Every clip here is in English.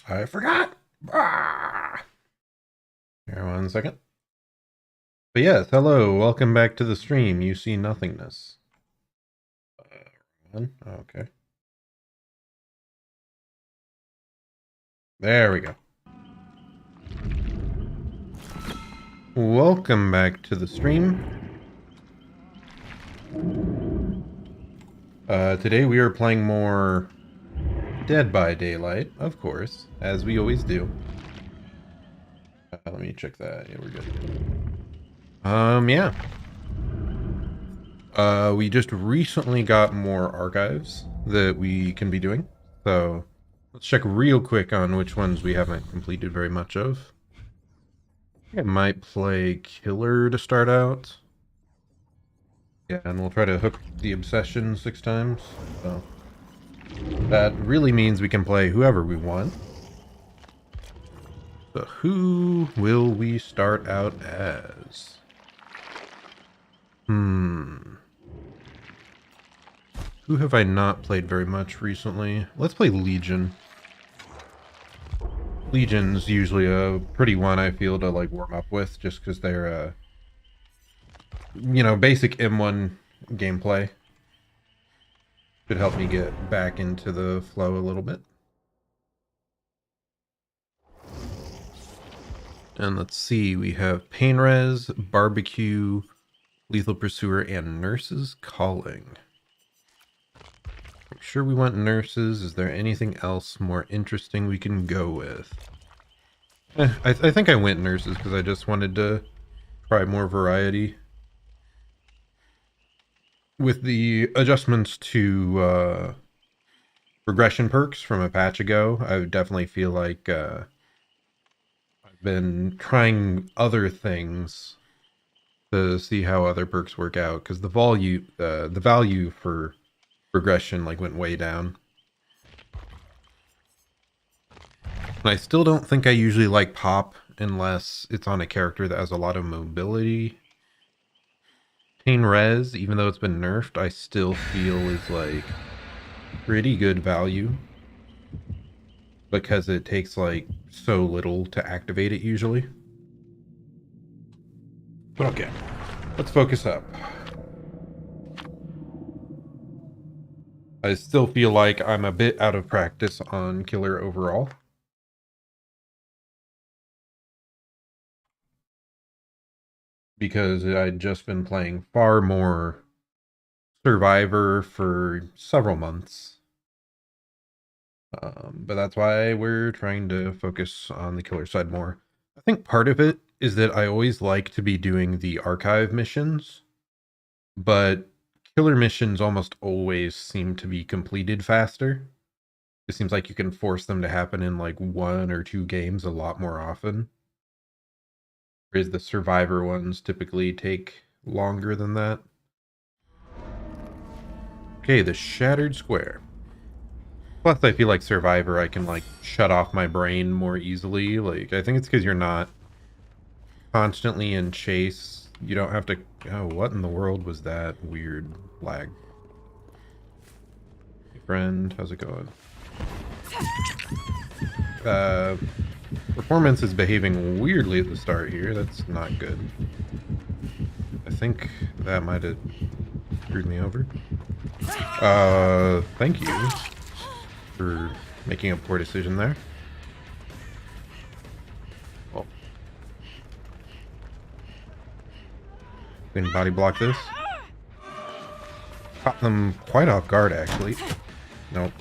I forgot. Ah! Here, 1 second. But yes, hello, welcome back to the stream. You see nothingness. Okay. There we go. Welcome back to the stream. Today we are playing more Dead by Daylight, of course, as we always do. Let me check that. Yeah, we're good. Yeah. We just recently got more archives that we can be doing. So let's check real quick on which ones we haven't completed very much of. I might play Killer to start out. Yeah, and we'll try to hook the Obsession 6 times. So that really means we can play whoever we want. So who will we start out as? Who have I not played very much recently? Let's play Legion. Legion's usually a pretty one I feel to like warm up with, just because they're basic M1 gameplay should help me get back into the flow a little bit. And let's see, we have Painres, Barbecue, Lethal Pursuer, and Nurses Calling. I'm sure we want Nurses. Is there anything else more interesting we can go with? I think I went Nurses because I just wanted to try more variety. With the adjustments to regression perks from a patch ago, I would definitely feel like I've been trying other things to see how other perks work out, because the value for regression like went way down. And I still don't think I usually like pop unless it's on a character that has a lot of mobility. Pain Res, even though it's been nerfed, I still feel is like pretty good value, because it takes like so little to activate it usually. But okay, let's focus up. I still feel like I'm a bit out of practice on Killer overall. Because I'd just been playing far more Survivor for several months. But that's why we're trying to focus on the Killer side more. I think part of it is that I always like to be doing the archive missions, but Killer missions almost always seem to be completed faster. It seems like you can force them to happen in like 1 or 2 games a lot more often. Whereas the Survivor ones typically take longer than that. Okay, the Shattered Square. Plus, I feel like Survivor, I can like shut off my brain more easily. Like, I think it's because you're not constantly in chase. You don't have to... Oh, what in the world was that weird lag? Hey, friend, how's it going? Performance is behaving weirdly at the start here. That's not good. I think that might have screwed me over. Thank you for making a poor decision there. Oh. Can body block this. Caught them quite off guard, actually. Nope.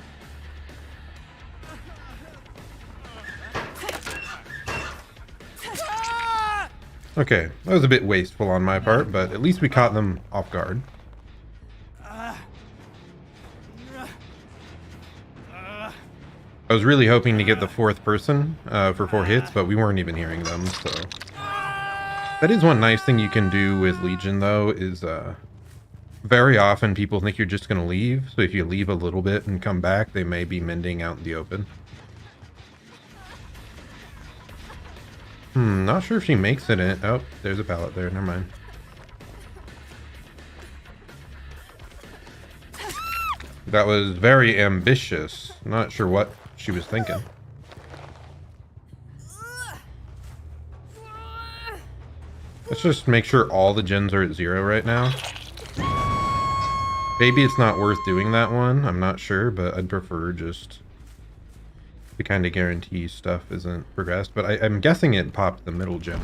Okay, that was a bit wasteful on my part, but at least we caught them off guard. I was really hoping to get the 4th person for 4 hits, but we weren't even hearing them, so... That is one nice thing you can do with Legion, though, is very often people think you're just going to leave, so if you leave a little bit and come back, they may be mending out in the open. Not sure if she makes it in... Oh, there's a pallet there, never mind. That was very ambitious. Not sure what she was thinking. Let's just make sure all the gens are at 0 right now. Maybe it's not worth doing that one. I'm not sure, but I'd prefer just to kind of guarantee stuff isn't progressed. But I'm guessing it popped the middle gen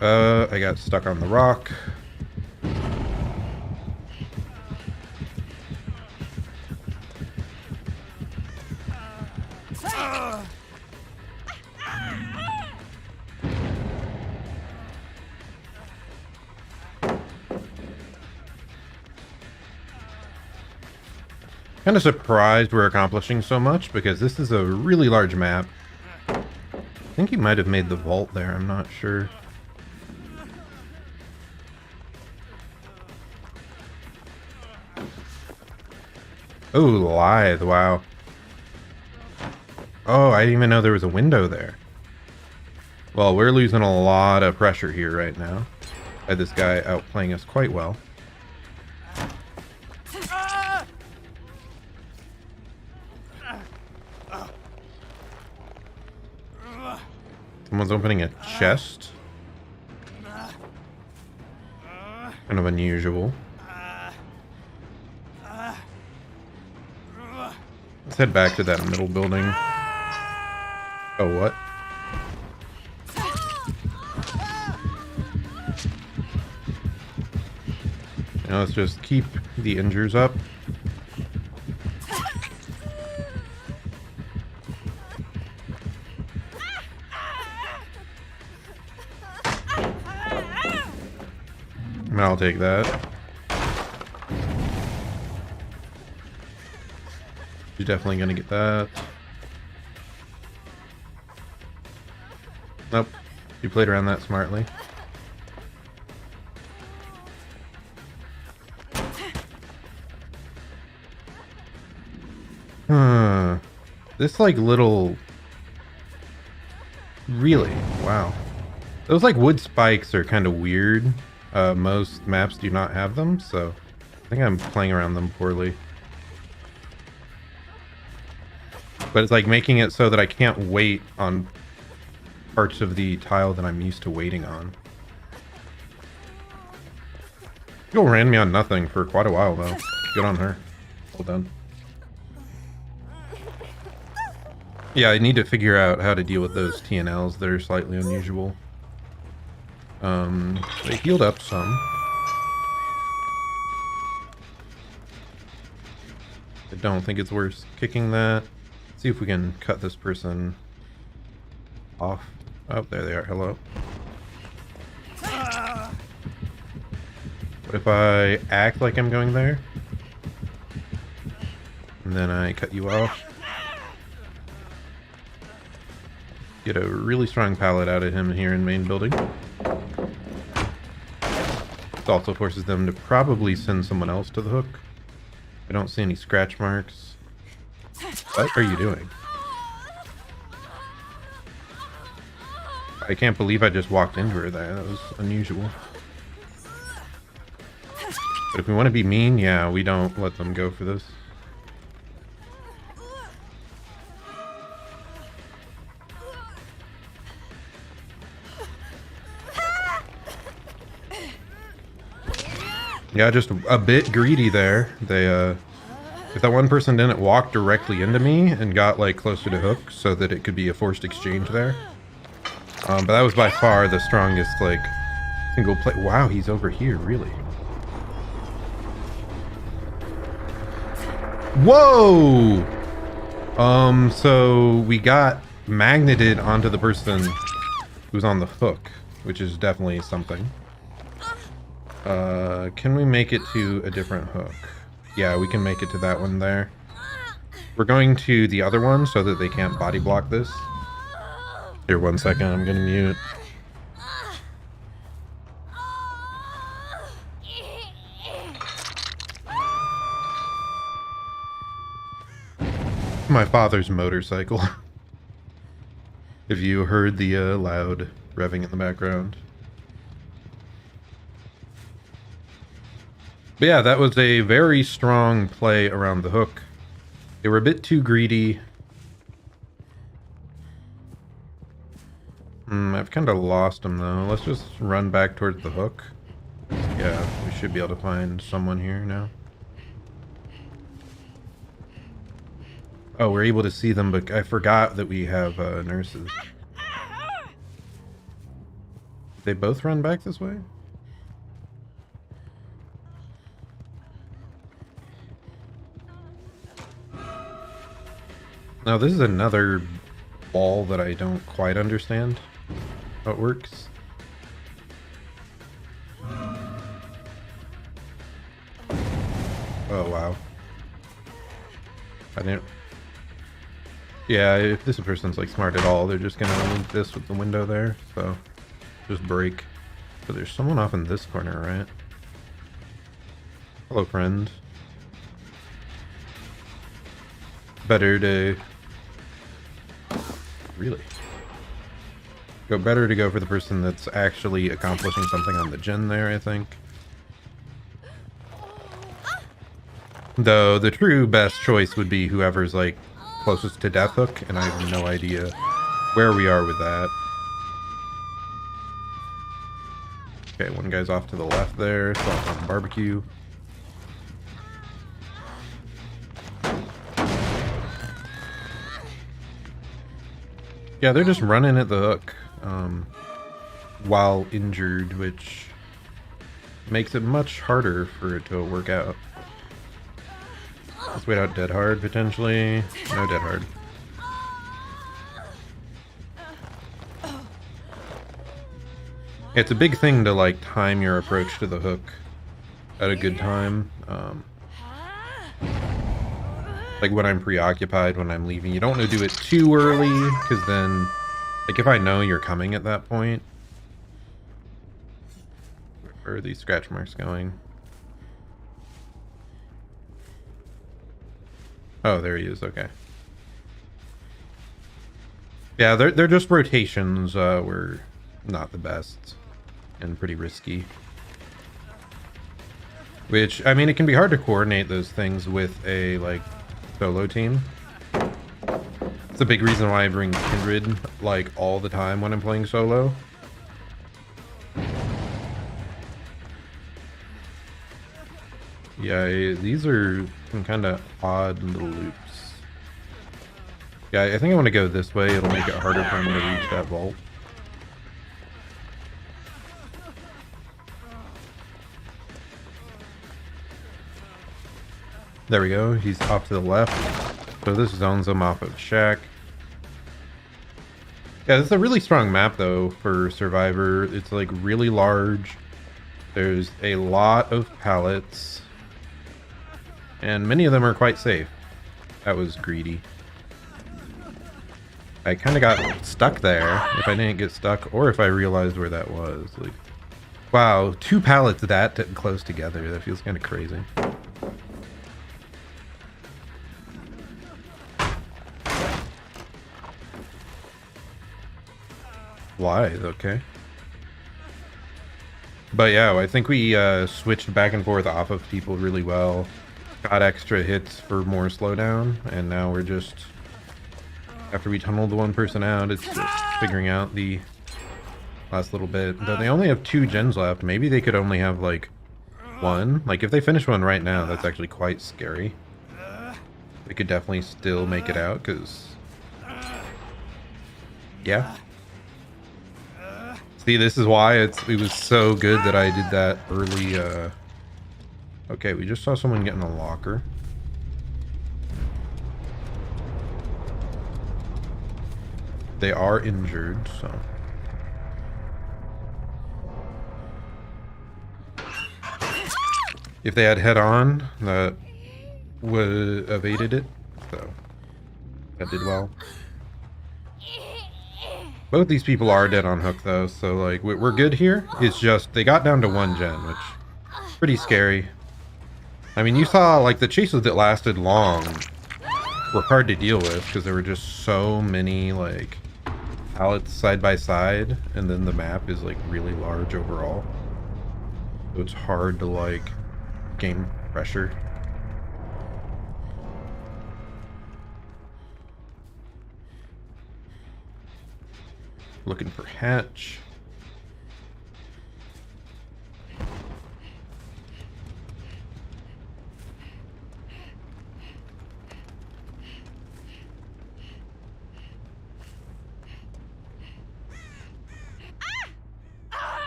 there. I got stuck on the rock. Kind of surprised we're accomplishing so much because this is a really large map. I think he might have made the vault there, I'm not sure. Oh, Lithe, wow. Oh, I didn't even know there was a window there. Well, we're losing a lot of pressure here right now. Had this guy outplaying us quite well. Someone's opening a chest. Kind of unusual. Let's head back to that middle building. Oh, what? Now let's just keep the injures up. I'll take that. You're definitely gonna get that. Nope. You played around that smartly. This like little... Really? Wow. Those like wood spikes are kind of weird. Most maps do not have them, so I think I'm playing around them poorly. But it's like making it so that I can't wait on parts of the tile that I'm used to waiting on. Girl ran me on nothing for quite a while though. Good on her. Well done. Yeah, I need to figure out how to deal with those TNLs that are slightly unusual. They healed up some. I don't think it's worth kicking that. Let's see if we can cut this person off. Oh, there they are. Hello. What if I act like I'm going there? And then I cut you off. Get a really strong pallet out of him here in main building. This also forces them to probably send someone else to the hook. I don't see any scratch marks. What are you doing? I can't believe I just walked into her there. That was unusual. But if we want to be mean, yeah, we don't let them go for this. Yeah, just a bit greedy there. They, if that one person didn't walk directly into me and got, like, closer to hook so that it could be a forced exchange there. But that was by far the strongest, like, single play. Wow, he's over here, really. Whoa! So we got magneted onto the person who's on the hook, which is definitely something. Can we make it to a different hook? Yeah, we can make it to that one there. We're going to the other one so that they can't body block this. Here, 1 second, I'm gonna mute. My father's motorcycle. If you heard the loud revving in the background. But yeah, that was a very strong play around the hook. They were a bit too greedy. I've kind of lost him though. Let's just run back towards the hook. Yeah, we should be able to find someone here now. Oh, we're able to see them, but I forgot that we have nurses. They both run back this way? Now, this is another wall that I don't quite understand how it works. Oh, wow. I didn't... Yeah, if this person's like smart at all, they're just gonna link this with the window there, so just break. So there's someone off in this corner, right? Hello, friend. Better to... Really? Better to go for the person that's actually accomplishing something on the gen there, I think. Though the true best choice would be whoever's like closest to Death Hook, and I have no idea where we are with that. Okay, one guy's off to the left there, so on barbecue. Yeah, they're just running at the hook while injured, which makes it much harder for it to work out. Let's wait out Dead Hard, potentially. No Dead Hard. It's a big thing to, like, time your approach to the hook at a good time. Like, when I'm preoccupied, when I'm leaving. You don't want to do it too early, because then, like, if I know you're coming at that point... Where are these scratch marks going? Oh, there he is. Okay. Yeah, they're just rotations. Were not the best and pretty risky. Which, I mean, it can be hard to coordinate those things with a, like, solo team. It's a big reason why I bring Kindred, like, all the time when I'm playing solo. Yeah, these are some kind of odd little loops. Yeah, I think I want to go this way. It'll make it harder for me to reach that vault. There we go. He's off to the left. So this zones him off of Shack. Yeah, this is a really strong map, though, for Survivor. It's, like, really large. There's a lot of pallets. And many of them are quite safe. That was greedy. I kind of got stuck there, if I didn't get stuck, or if I realized where that was. Like, wow, 2 pallets that close together. That feels kind of crazy. Why? Okay. But yeah, I think we switched back and forth off of people really well. Got extra hits for more slowdown, and now we're just... After we tunneled the one person out, it's just figuring out the last little bit. Though they only have 2 gens left. Maybe they could only have, like, 1. Like, if they finish one right now, that's actually quite scary. We could definitely still make it out, because... Yeah. See, this is why it was so good that I did that early, Okay, we just saw someone get in a locker. They are injured, so... If they had head-on, that would have evaded it, so... That did well. Both these people are dead on hook, though, so, like, we're good here. It's just, they got down to 1 gen, which is pretty scary. I mean, you saw, like, the chases that lasted long were hard to deal with, because there were just so many, like, pallets side by side, and then the map is, like, really large overall. So it's hard to, like, gain pressure. Looking for hatch.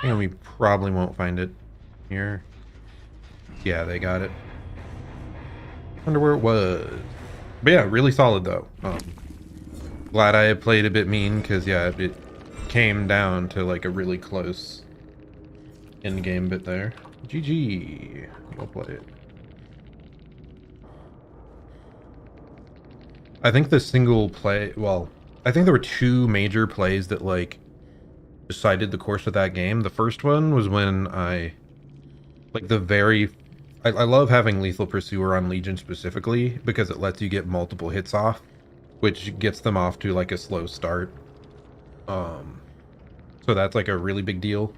And we probably won't find it here. Yeah, they got it. Wonder where it was. But yeah, really solid though. Glad I played a bit mean because yeah, it came down to like a really close end game bit there. GG. Well played. I think the single play, well, I think there were two major plays that like decided the course of that game. The first one was when I love having Lethal Pursuer on Legion specifically because it lets you get multiple hits off, which gets them off to like a slow start. So that's like a really big deal.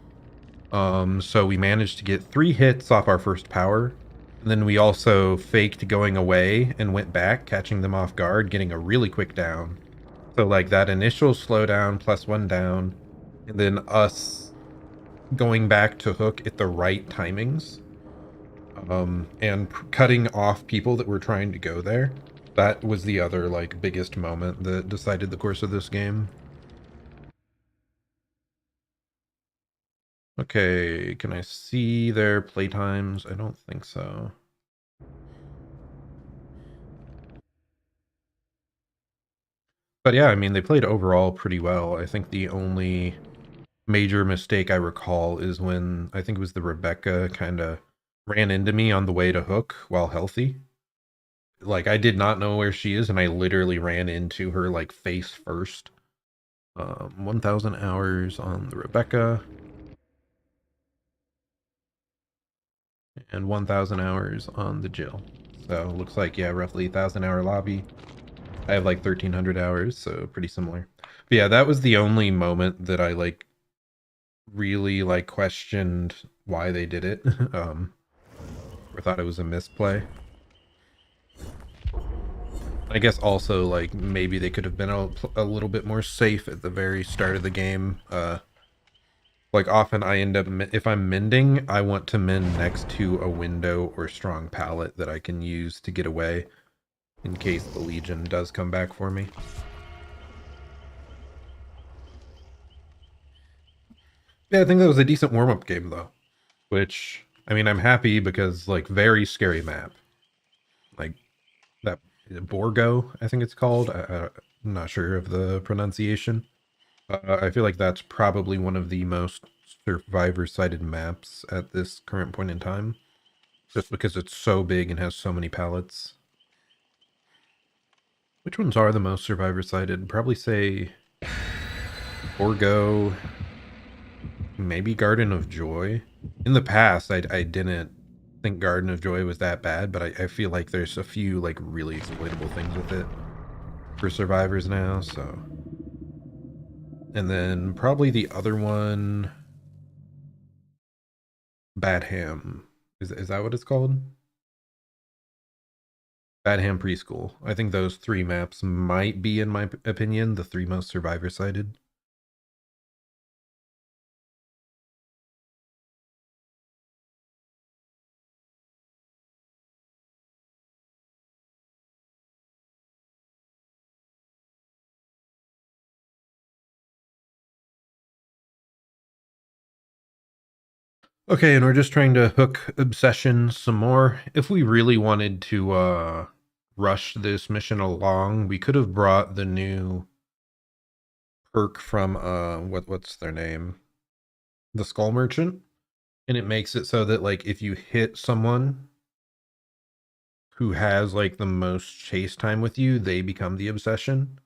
So we managed to get 3 hits off our first power. And then we also faked going away and went back, catching them off guard, getting a really quick down. So like that initial slowdown plus 1 down, and then us going back to hook at the right timings, and cutting off people that were trying to go there. That was the other like biggest moment that decided the course of this game. Okay, can I see their playtimes? I don't think so. But yeah, I mean, they played overall pretty well. I think the only major mistake I recall is when, I think it was the Rebecca kind of ran into me on the way to hook while healthy. Like, I did not know where she is, and I literally ran into her, like, face first. 1,000 hours on the Rebecca. And 1,000 hours on the Jill. So, looks like, yeah, roughly 1,000-hour lobby. I have, like, 1,300 hours, so pretty similar. But yeah, that was the only moment that I, like, really, like, questioned why they did it. Or thought it was a misplay. I guess also, like, maybe they could have been a little bit more safe at the very start of the game. Like, often I end up, if I'm mending, I want to mend next to a window or strong pallet that I can use to get away in case the Legion does come back for me. Yeah, I think that was a decent warm-up game, though. Which, I mean, I'm happy because, like, very scary map. Like, that Borgo, I think it's called. I'm not sure of the pronunciation. I feel like that's probably one of the most survivor-sided maps at this current point in time. Just because it's so big and has so many pallets. Which ones are the most survivor-sided? Probably say Borgo, maybe Garden of Joy. In the past, I didn't think Garden of Joy was that bad, but I feel like there's a few like really exploitable things with it for survivors now, so. And then probably the other one, Bad Ham. Is that what it's called? Bad Ham Preschool. I think those 3 maps might be, in my opinion, the 3 most survivor-sided. Okay, and we're just trying to hook Obsession some more. If we really wanted to rush this mission along, we could have brought the new perk from what's their name? The Skull Merchant. And it makes it so that like if you hit someone who has like the most chase time with you, they become the Obsession.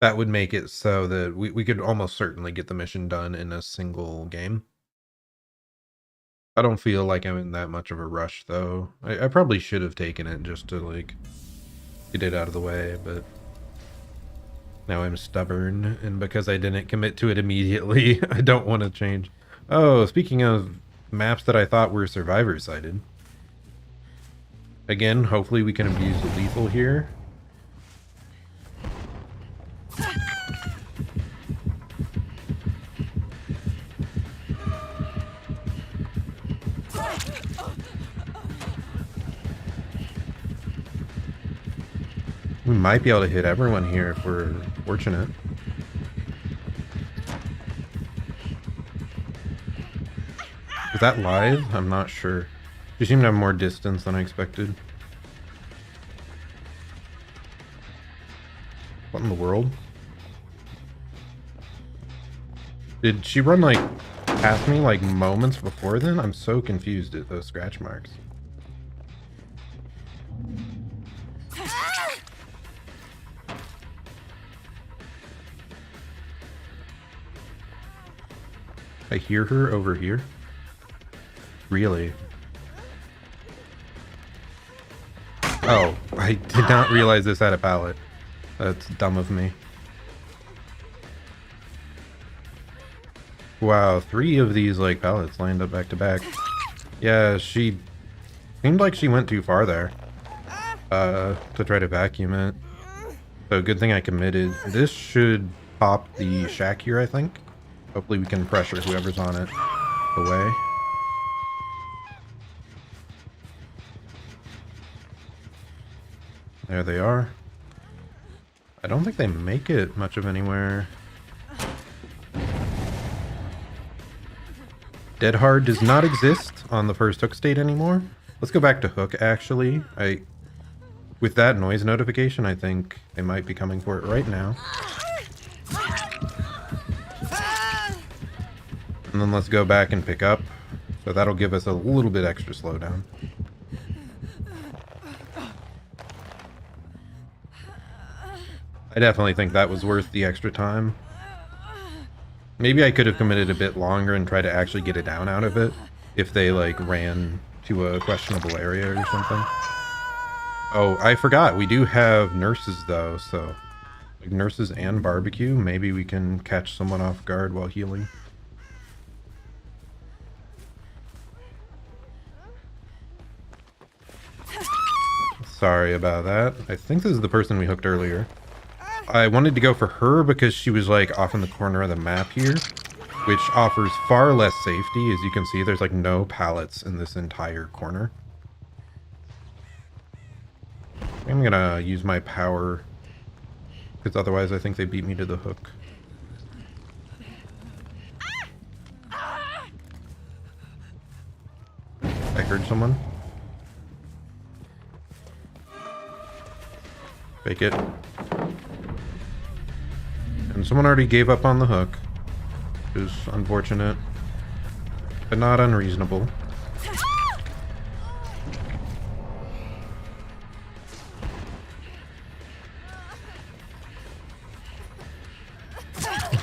That would make it so that we could almost certainly get the mission done in a single game. I don't feel like I'm in that much of a rush, though. I probably should have taken it just to, like, get it out of the way, but now I'm stubborn, and because I didn't commit to it immediately, I don't want to change. Oh, speaking of maps that I thought were survivor-sided. Again, hopefully we can abuse the lethal here. We might be able to hit everyone here if we're fortunate. Is that live? I'm not sure. She seemed to have more distance than I expected. What in the world? Did she run like past me like moments before then? I'm so confused at those scratch marks. I hear her over here. Really? Oh, I did not realize this had a pallet. That's dumb of me. Wow, 3 of these like pallets lined up back to back. Yeah, she seemed like she went too far there to try to vacuum it. So good thing I committed. This should pop the shack here, I think. Hopefully we can pressure whoever's on it away. There they are. I don't think they make it much of anywhere. Dead Hard does not exist on the first Hook state anymore. Let's go back to Hook, actually. With that noise notification, I think they might be coming for it right now. And then let's go back and pick up. So that'll give us a little bit extra slowdown. I definitely think that was worth the extra time. Maybe I could have committed a bit longer and tried to actually get it down out of it if they like ran to a questionable area or something. Oh, I forgot. We do have nurses though, so like nurses and barbecue. Maybe we can catch someone off guard while healing. Sorry about that. I think this is the person we hooked earlier. I wanted to go for her because she was like off in the corner of the map here, which offers far less safety. As you can see, there's like no pallets in this entire corner. I'm gonna use my power because otherwise I think they beat me to the hook. I heard someone. Fake it. And someone already gave up on the hook, which is unfortunate, but not unreasonable.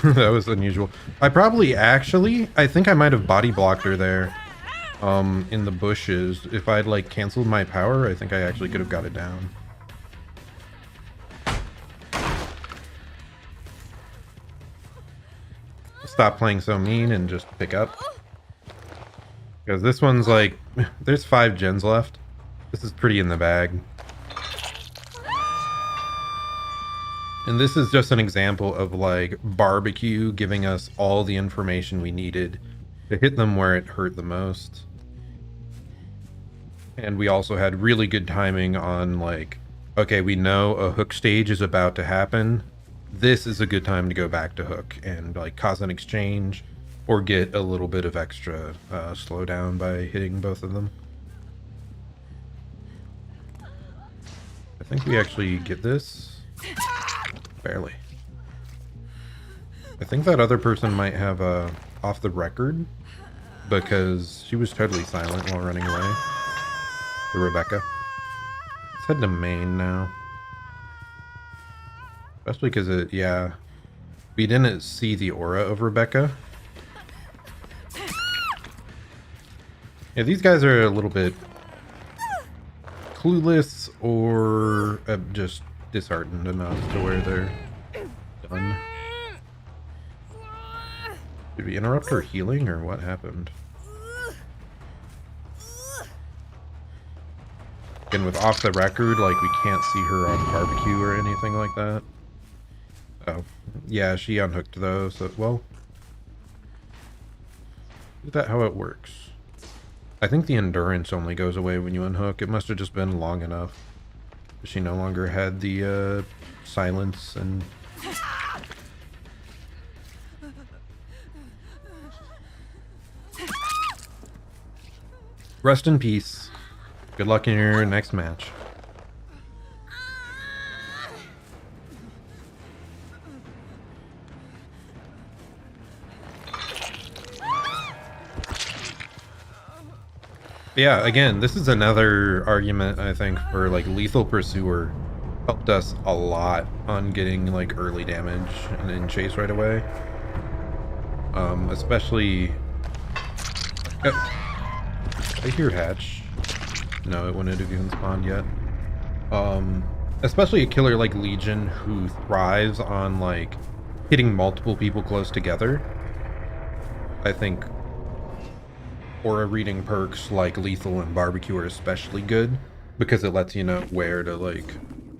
That was unusual. I think I might have body blocked her there, in the bushes. If I'd like canceled my power, I think I actually could have got it down. Stop playing so mean and just pick up. Because this one's like, there's 5 gens left. This is pretty in the bag. And this is just an example of like barbecue giving us all the information we needed to hit them where it hurt the most. And we also had really good timing on like, okay, we know a hook stage is about to happen. This is a good time to go back to hook and like cause an exchange or get a little bit of extra slowdown by hitting both of them. I think we actually get this. Barely. I think that other person might have off the record because she was totally silent while running away. The Rebecca. Let's head to main now. Especially because yeah, we didn't see the aura of Rebecca. Yeah, these guys are a little bit clueless or just disheartened enough to where they're done. Did we interrupt her healing or what happened? Again, with off the record, like we can't see her on barbecue or anything like that. Oh, yeah, she unhooked though, so, well. Is that how it works? I think the endurance only goes away when you unhook. It must have just been long enough. She no longer had the silence and... Rest in peace. Good luck in your next match. Yeah, again, this is another argument, I think, for like Lethal Pursuer helped us a lot on getting like early damage and in chase right away. Especially... I hear Hatch. No, it wouldn't have even spawned yet. Especially a killer like Legion who thrives on like hitting multiple people close together. I think aura reading perks like Lethal and Barbecue are especially good because it lets you know where to like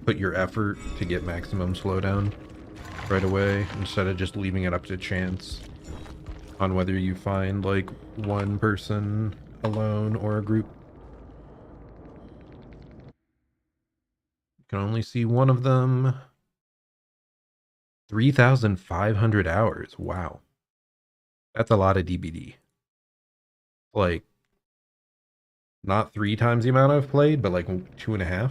put your effort to get maximum slowdown right away instead of just leaving it up to chance on whether you find like one person alone or a group. You can only see one of them. 3,500 hours. Wow. That's a lot of DBD. Like, not 3 times the amount I've played, but like 2.5.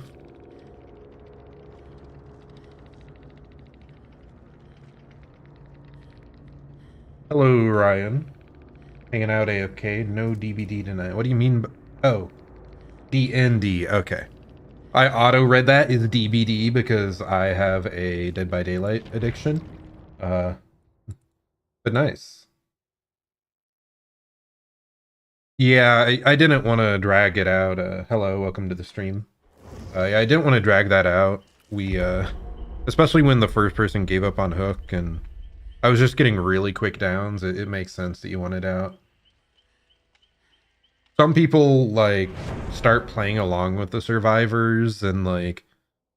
Hello, Ryan. Hanging out AFK. No DBD tonight. What do you mean? Oh, DND. Okay. I auto-read that as DBD because I have a Dead by Daylight addiction. But nice. Yeah, I didn't want to drag it out. Hello, welcome to the stream. Yeah, I didn't want to drag that out. We, especially when the first person gave up on Hook and I was just getting really quick downs. It makes sense that you want it out. Some people, like, start playing along with the survivors and, like,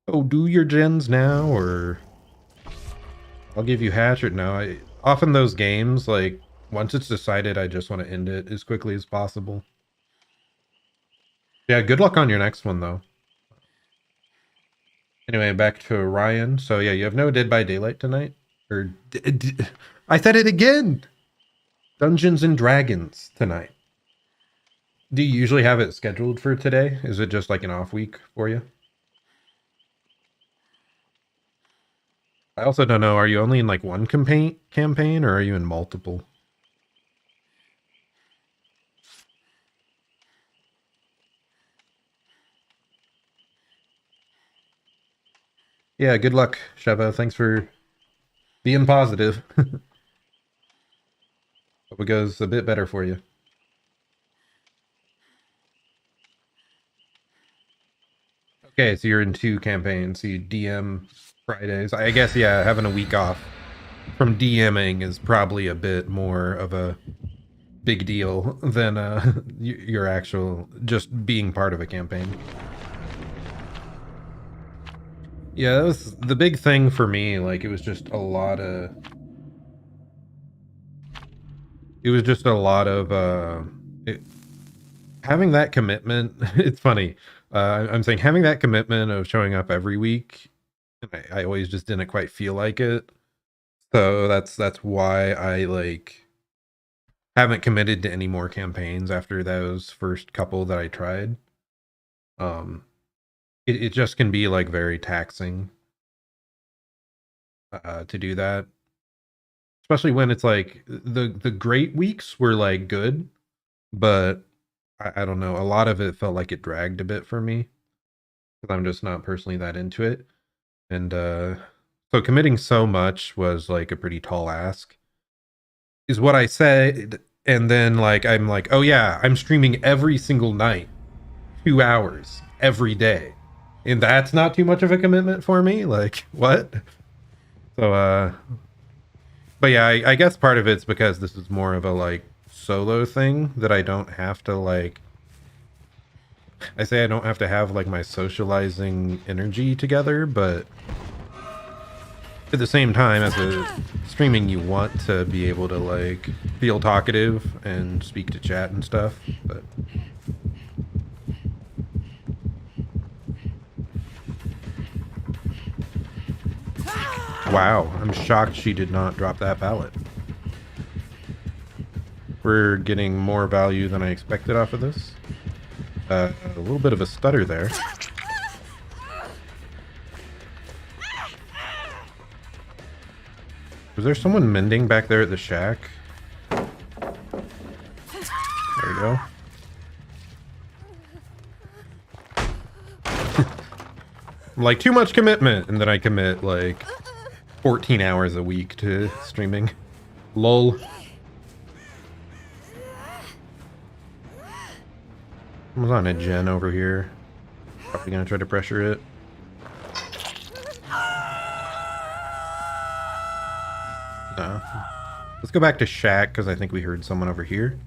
oh, do your gens now, or I'll give you Hatch, or no. Often those games, like, once it's decided, I just want to end it as quickly as possible. Yeah, good luck on your next one, though. Anyway, back to Ryan. So, yeah, you have no Dead by Daylight tonight? Or... I said it again! Dungeons and Dragons tonight. Do you usually have it scheduled for today? Is it just like an off week for you? I also don't know, are you only in like one campaign or are you in multiple? Yeah, good luck, Sheva. Thanks for being positive. Hope it goes a bit better for you. Okay, so you're in 2 campaigns. So you DM Fridays. I guess, yeah, having a week off from DMing is probably a bit more of a big deal than your actual just being part of a campaign. Yeah, that was the big thing for me. Like, it was just a lot of... It was just a lot of... having that commitment... It's funny. I'm saying having that commitment of showing up every week, I always just didn't quite feel like it. So that's why I, like, haven't committed to any more campaigns after those first couple that I tried. It just can be like very taxing to do that, especially when it's like the great weeks were like good, but I don't know, a lot of it felt like it dragged a bit for me because I'm just not personally that into it, and so committing so much was like a pretty tall ask is what I said. And then like I'm like, oh yeah, I'm streaming every single night 2 hours every day, and that's not too much of a commitment for me. Like, what? So but yeah, I guess part of it's because this is more of a like solo thing that I don't have to like, I say I don't have to have like my socializing energy together, but at the same time, as a streaming, you want to be able to like feel talkative and speak to chat and stuff, but Wow, I'm shocked she did not drop that pallet. We're getting more value than I expected off of this. A little bit of a stutter there. Was there someone mending back there at the shack? There we go. Like, too much commitment, and then I commit like 14 hours a week to streaming. Lol. Someone's on a gen over here. Probably gonna try to pressure it. No. Let's go back to shack, because I think we heard someone over here.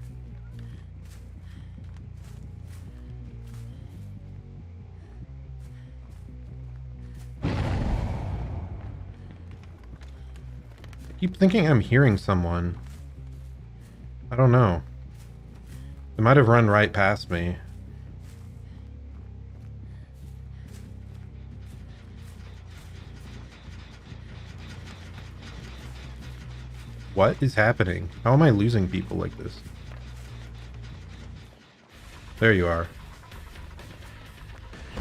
I keep thinking I'm hearing someone. I don't know. They might have run right past me. What is happening? How am I losing people like this? There you are.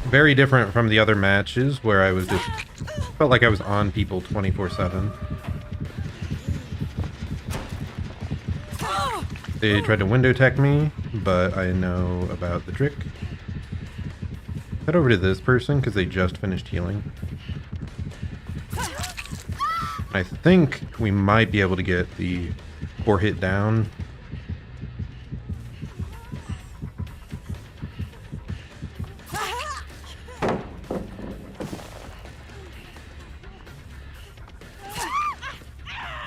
Very different from the other matches where I was just... felt like I was on people 24/7. They tried to window tech me, but I know about the trick. Head over to this person because they just finished healing. I think we might be able to get the core hit down.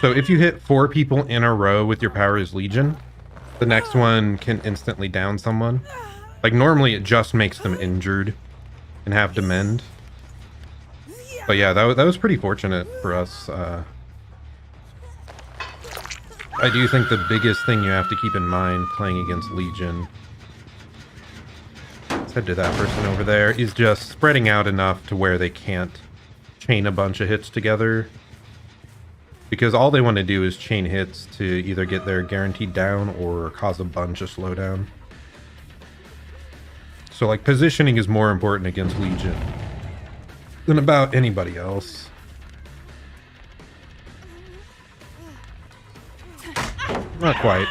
So if you hit 4 people in a row with your power is Legion, the next one can instantly down someone. Like normally it just makes them injured and have to mend. But yeah, that was pretty fortunate for us. I do think the biggest thing you have to keep in mind playing against Legion, let's head to that person over there, is just spreading out enough to where they can't chain a bunch of hits together. Because all they want to do is chain hits to either get their guaranteed down or cause a bunch of slowdown. So like positioning is more important against Legion than about anybody else. Not quite.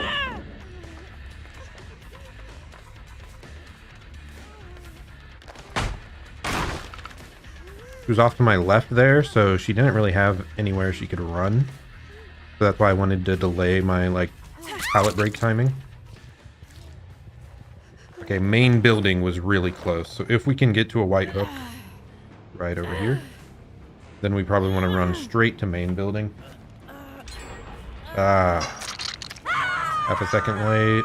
She was off to my left there, so she didn't really have anywhere she could run. So that's why I wanted to delay my, like, pallet break timing. Okay, main building was really close. So if we can get to a white hook right over here, then we probably want to run straight to main building. Half a second late.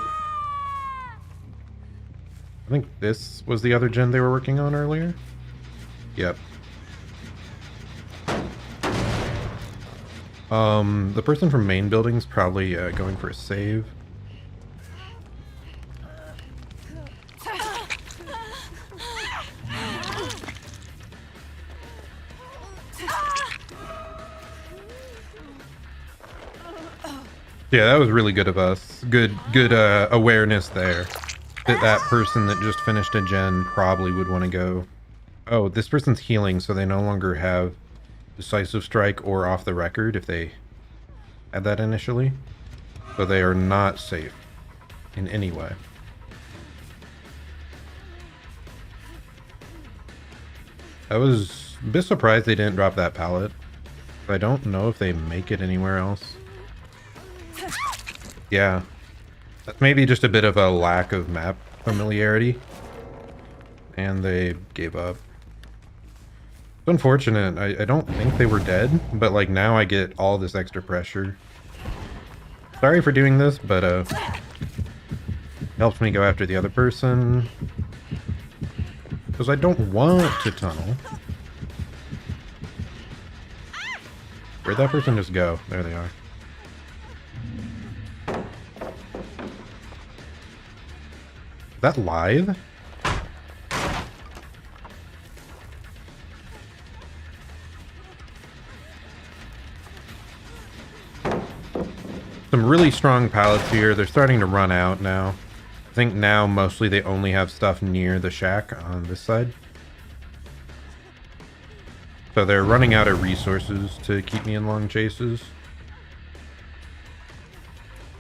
I think this was the other gen they were working on earlier. Yep. The person from main building's probably going for a save. Yeah, that was really good of us. Good awareness there. That person that just finished a gen probably would want to go. Oh, this person's healing, so they no longer have Decisive Strike or Off the Record if they had that initially. So they are not safe in any way. I was a bit surprised they didn't drop that pallet. I don't know if they make it anywhere else. Yeah. That's maybe just a bit of a lack of map familiarity. And they gave up. It's unfortunate. I don't think they were dead, but like now I get all this extra pressure. Sorry for doing this, but helps me go after the other person. Because I don't want to tunnel. Where'd that person just go? There they are. Is that live? Some really strong pallets here. They're starting to run out now. I think now mostly they only have stuff near the shack on this side. So they're running out of resources to keep me in long chases.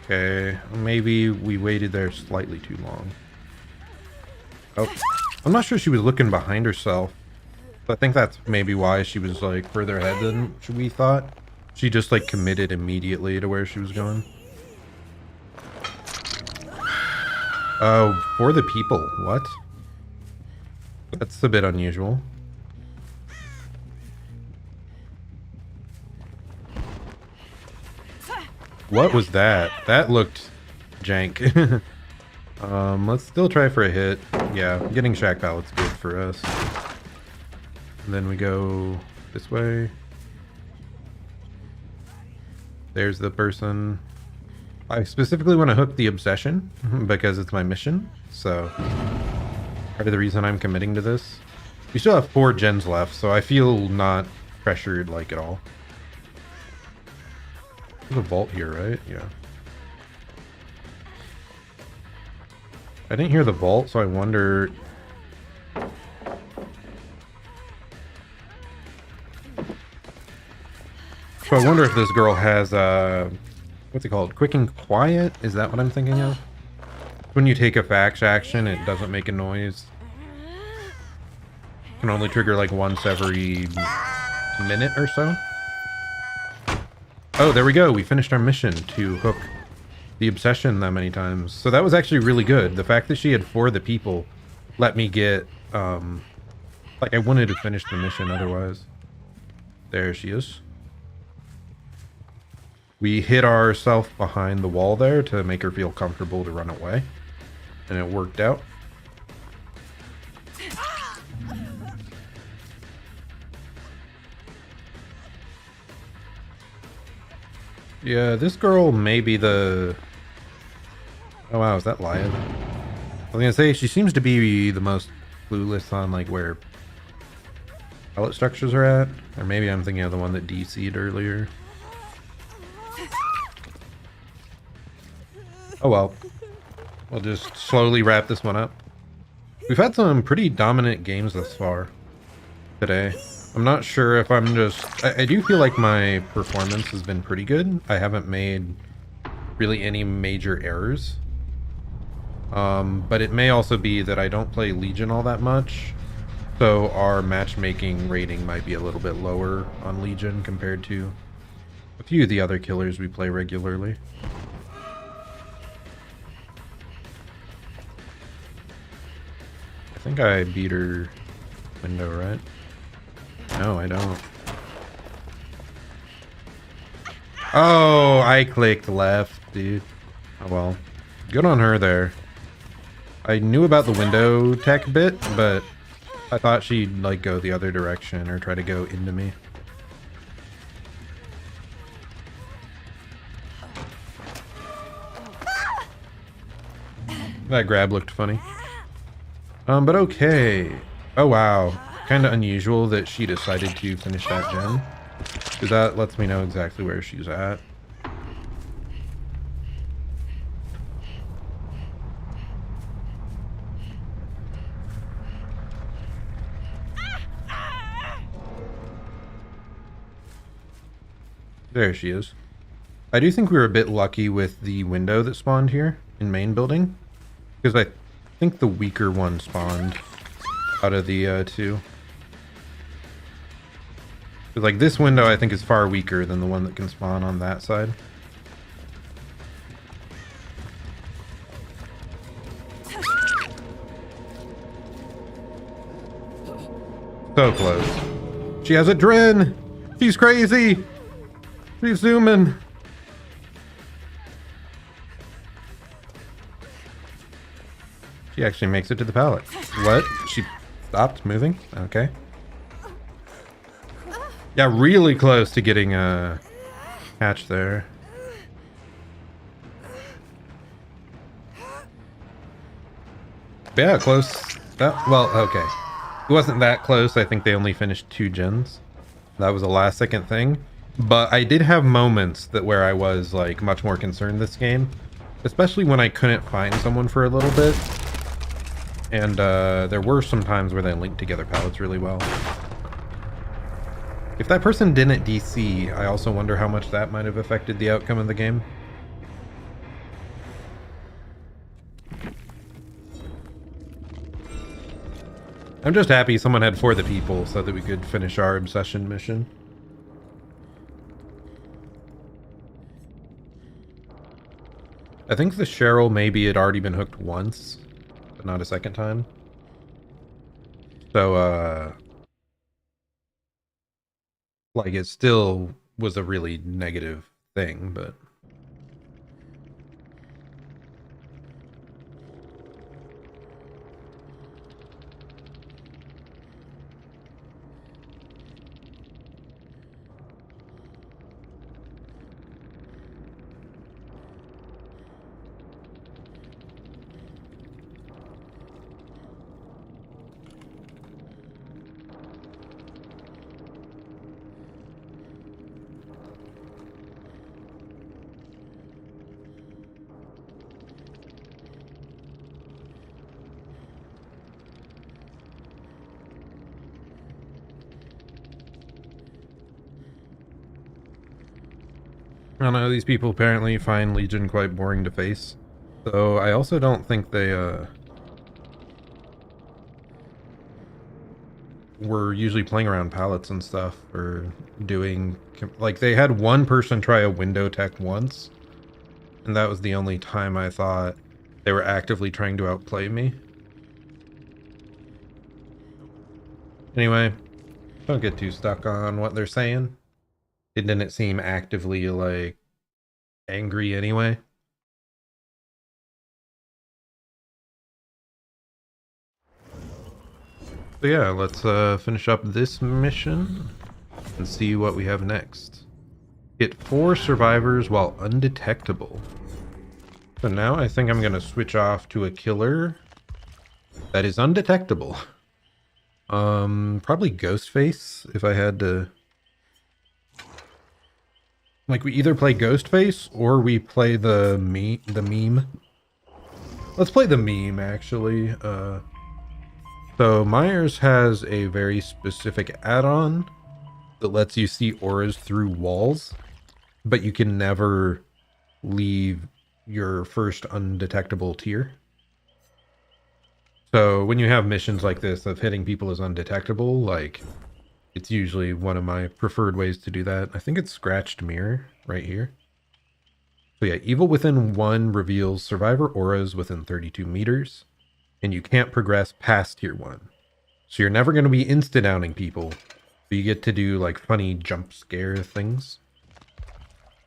Okay, maybe we waited there slightly too long. Oh, I'm not sure she was looking behind herself. I think that's maybe why she was like further ahead than we thought. She just like committed immediately to where she was going. Oh, for the people. What? That's a bit unusual. What was that? That looked jank. Let's still try for a hit. Yeah, getting shack pallet's good for us. And then we go this way. There's the person. I specifically want to hook the obsession because it's my mission. So part of the reason I'm committing to this. We still have 4 gens left, so I feel not pressured like at all. There's a vault here, right? Yeah. I didn't hear the vault, so I wonder. So I wonder if this girl has what's it called? Quick and quiet? Is that what I'm thinking of? When you take a fax action, it doesn't make a noise. Can only trigger like once every minute or so. Oh, there we go. We finished our mission to hook the obsession that many times. So that was actually really good. The fact that she had 4 of the people let me get like I wanted to finish the mission otherwise. There she is. We hid ourselves behind the wall there to make her feel comfortable to run away. And it worked out. Yeah, this girl may be the... Oh wow, is that Lion? I was gonna say, she seems to be the most clueless on like where pallet structures are at. Or maybe I'm thinking of the one that DC'd earlier. Oh well. We'll just slowly wrap this one up. We've had some pretty dominant games thus far today. I'm not sure if I'm just... I do feel like my performance has been pretty good. I haven't made really any major errors. But it may also be that I don't play Legion all that much. So our matchmaking rating might be a little bit lower on Legion compared to a few of the other killers we play regularly. I think I beat her window, right? No, I don't. Oh, I clicked left, dude. Oh well. Good on her there. I knew about the window tech bit, but I thought she'd like go the other direction or try to go into me. That grab looked funny. But okay. Oh wow. Kind of unusual that she decided to finish that gen. Because that lets me know exactly where she's at. There she is. I do think we were a bit lucky with the window that spawned here in main building. Because I think the weaker one spawned out of the 2. Like this window I think is far weaker than the one that can spawn on that side. So close. She has a Dren! She's crazy! She's zooming! She actually makes it to the pallet. What? She stopped moving? Okay. Yeah, really close to getting a hatch there. Yeah, close. Well, okay. It wasn't that close. I think they only finished 2 gens. That was a last second thing. But I did have moments that where I was like much more concerned this game, especially when I couldn't find someone for a little bit. And there were some times where they linked together pallets really well. If that person didn't DC, I also wonder how much that might have affected the outcome of the game. I'm just happy someone had For the People so that we could finish our obsession mission. I think the Cheryl maybe had already been hooked once, but not a second time. So, like, it still was a really negative thing, but... I don't know, these people apparently find Legion quite boring to face. So I also don't think they, were usually playing around pallets and stuff, or doing... Like, they had one person try a window tech once, and that was the only time I thought they were actively trying to outplay me. Anyway, don't get too stuck on what they're saying. It didn't seem actively, like, angry anyway. So yeah, let's finish up this mission and see what we have next. Get 4 survivors while undetectable. So now I think I'm going to switch off to a killer that is undetectable. Probably Ghostface if I had to... Like, we either play Ghostface or we play the meme. Let's play the meme, actually. So Myers has a very specific add-on that lets you see auras through walls, but you can never leave your first undetectable tier. So when you have missions like this of hitting people as undetectable, like, it's usually one of my preferred ways to do that. I think it's Scratched Mirror right here. So yeah, Evil Within 1 reveals survivor auras within 32 meters, and you can't progress past tier 1. So you're never going to be insta-downing people, but you get to do like funny jump scare things.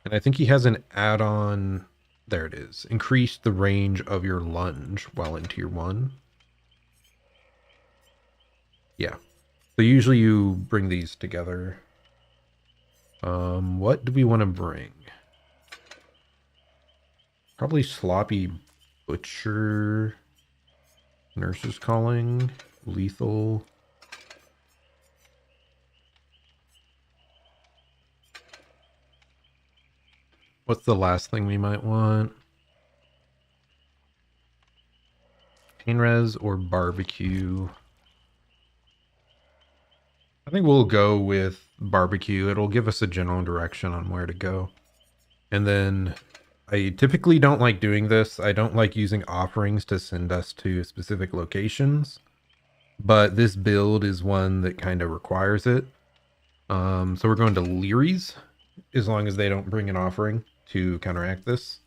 And I think he has an add-on, there it is, increase the range of your lunge while in tier 1. Yeah. So usually you bring these together. What do we want to bring? Probably Sloppy Butcher. Nurses Calling. Lethal. What's the last thing we might want? Pain Res or Barbecue? I think we'll go with Barbecue. It'll give us a general direction on where to go. And then I typically don't like doing this. I don't like using offerings to send us to specific locations. But this build is one that kind of requires it. So we're going to Leary's, as long as they don't bring an offering to counteract this.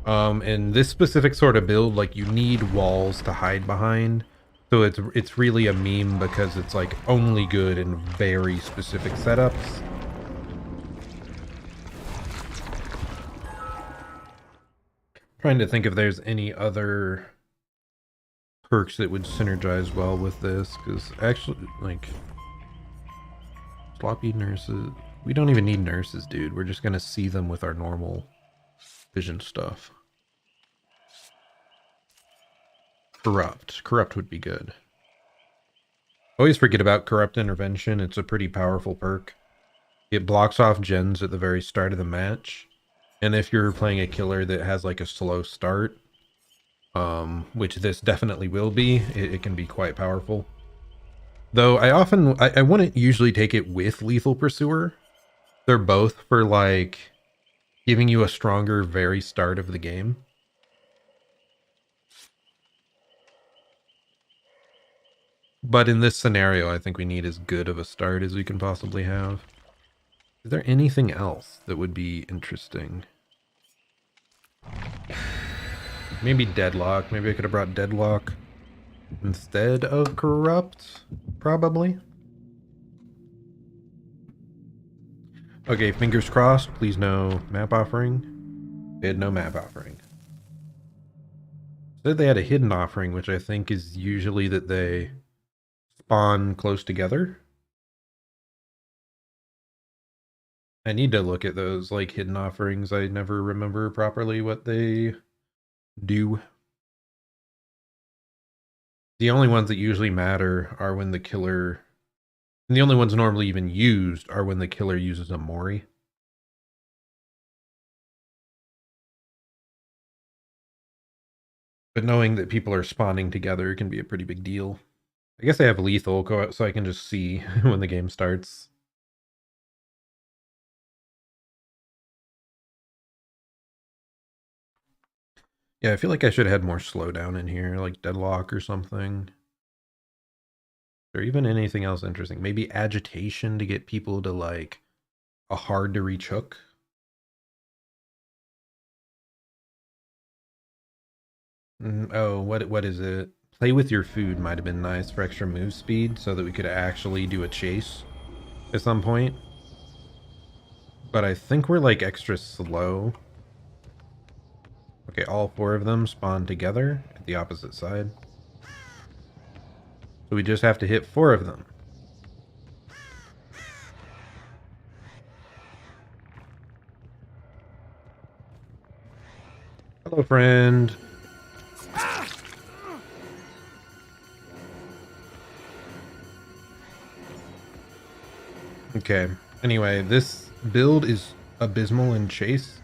In this specific sort of build, like, you need walls to hide behind. So it's really a meme because it's like only good in very specific setups. Trying to think if there's any other perks that would synergize well with this, because actually, like, Sloppy Nurses, we don't even need nurses, dude. We're just gonna see them with our normal vision stuff. Corrupt would be good. Always forget about Corrupt Intervention. It's a pretty powerful perk. It blocks off gens at the very start of the match. And if you're playing a killer that has like a slow start, which this definitely will be, it can be quite powerful. Though I wouldn't usually take it with Lethal Pursuer. They're both for like giving you a stronger very start of the game. But in this scenario, I think we need as good of a start as we can possibly have. Is there anything else that would be interesting? Maybe Deadlock. Maybe I could have brought Deadlock instead of Corrupt, probably. Okay, fingers crossed. Please no map offering. They had no map offering. Said they had a hidden offering, which I think is usually that they spawn close together. I need to look at those like hidden offerings. I never remember properly what they do. The only ones that usually matter are when the killer, and the only ones normally even used are when the killer uses a Mori. But knowing that people are spawning together can be a pretty big deal. I guess I have lethal, so I can just see when the game starts. Yeah, I feel like I should have had more slowdown in here, like Deadlock or something. Or even anything else interesting. Maybe Agitation to get people to like a hard to reach hook. Oh, what is it? Play with your food might have been nice for extra move speed so that we could actually do a chase at some point. But I think we're like extra slow. Okay, all 4 of them spawn together at the opposite side. So we just have to hit 4 of them. Hello, friend. Okay. Anyway, this build is abysmal in chase.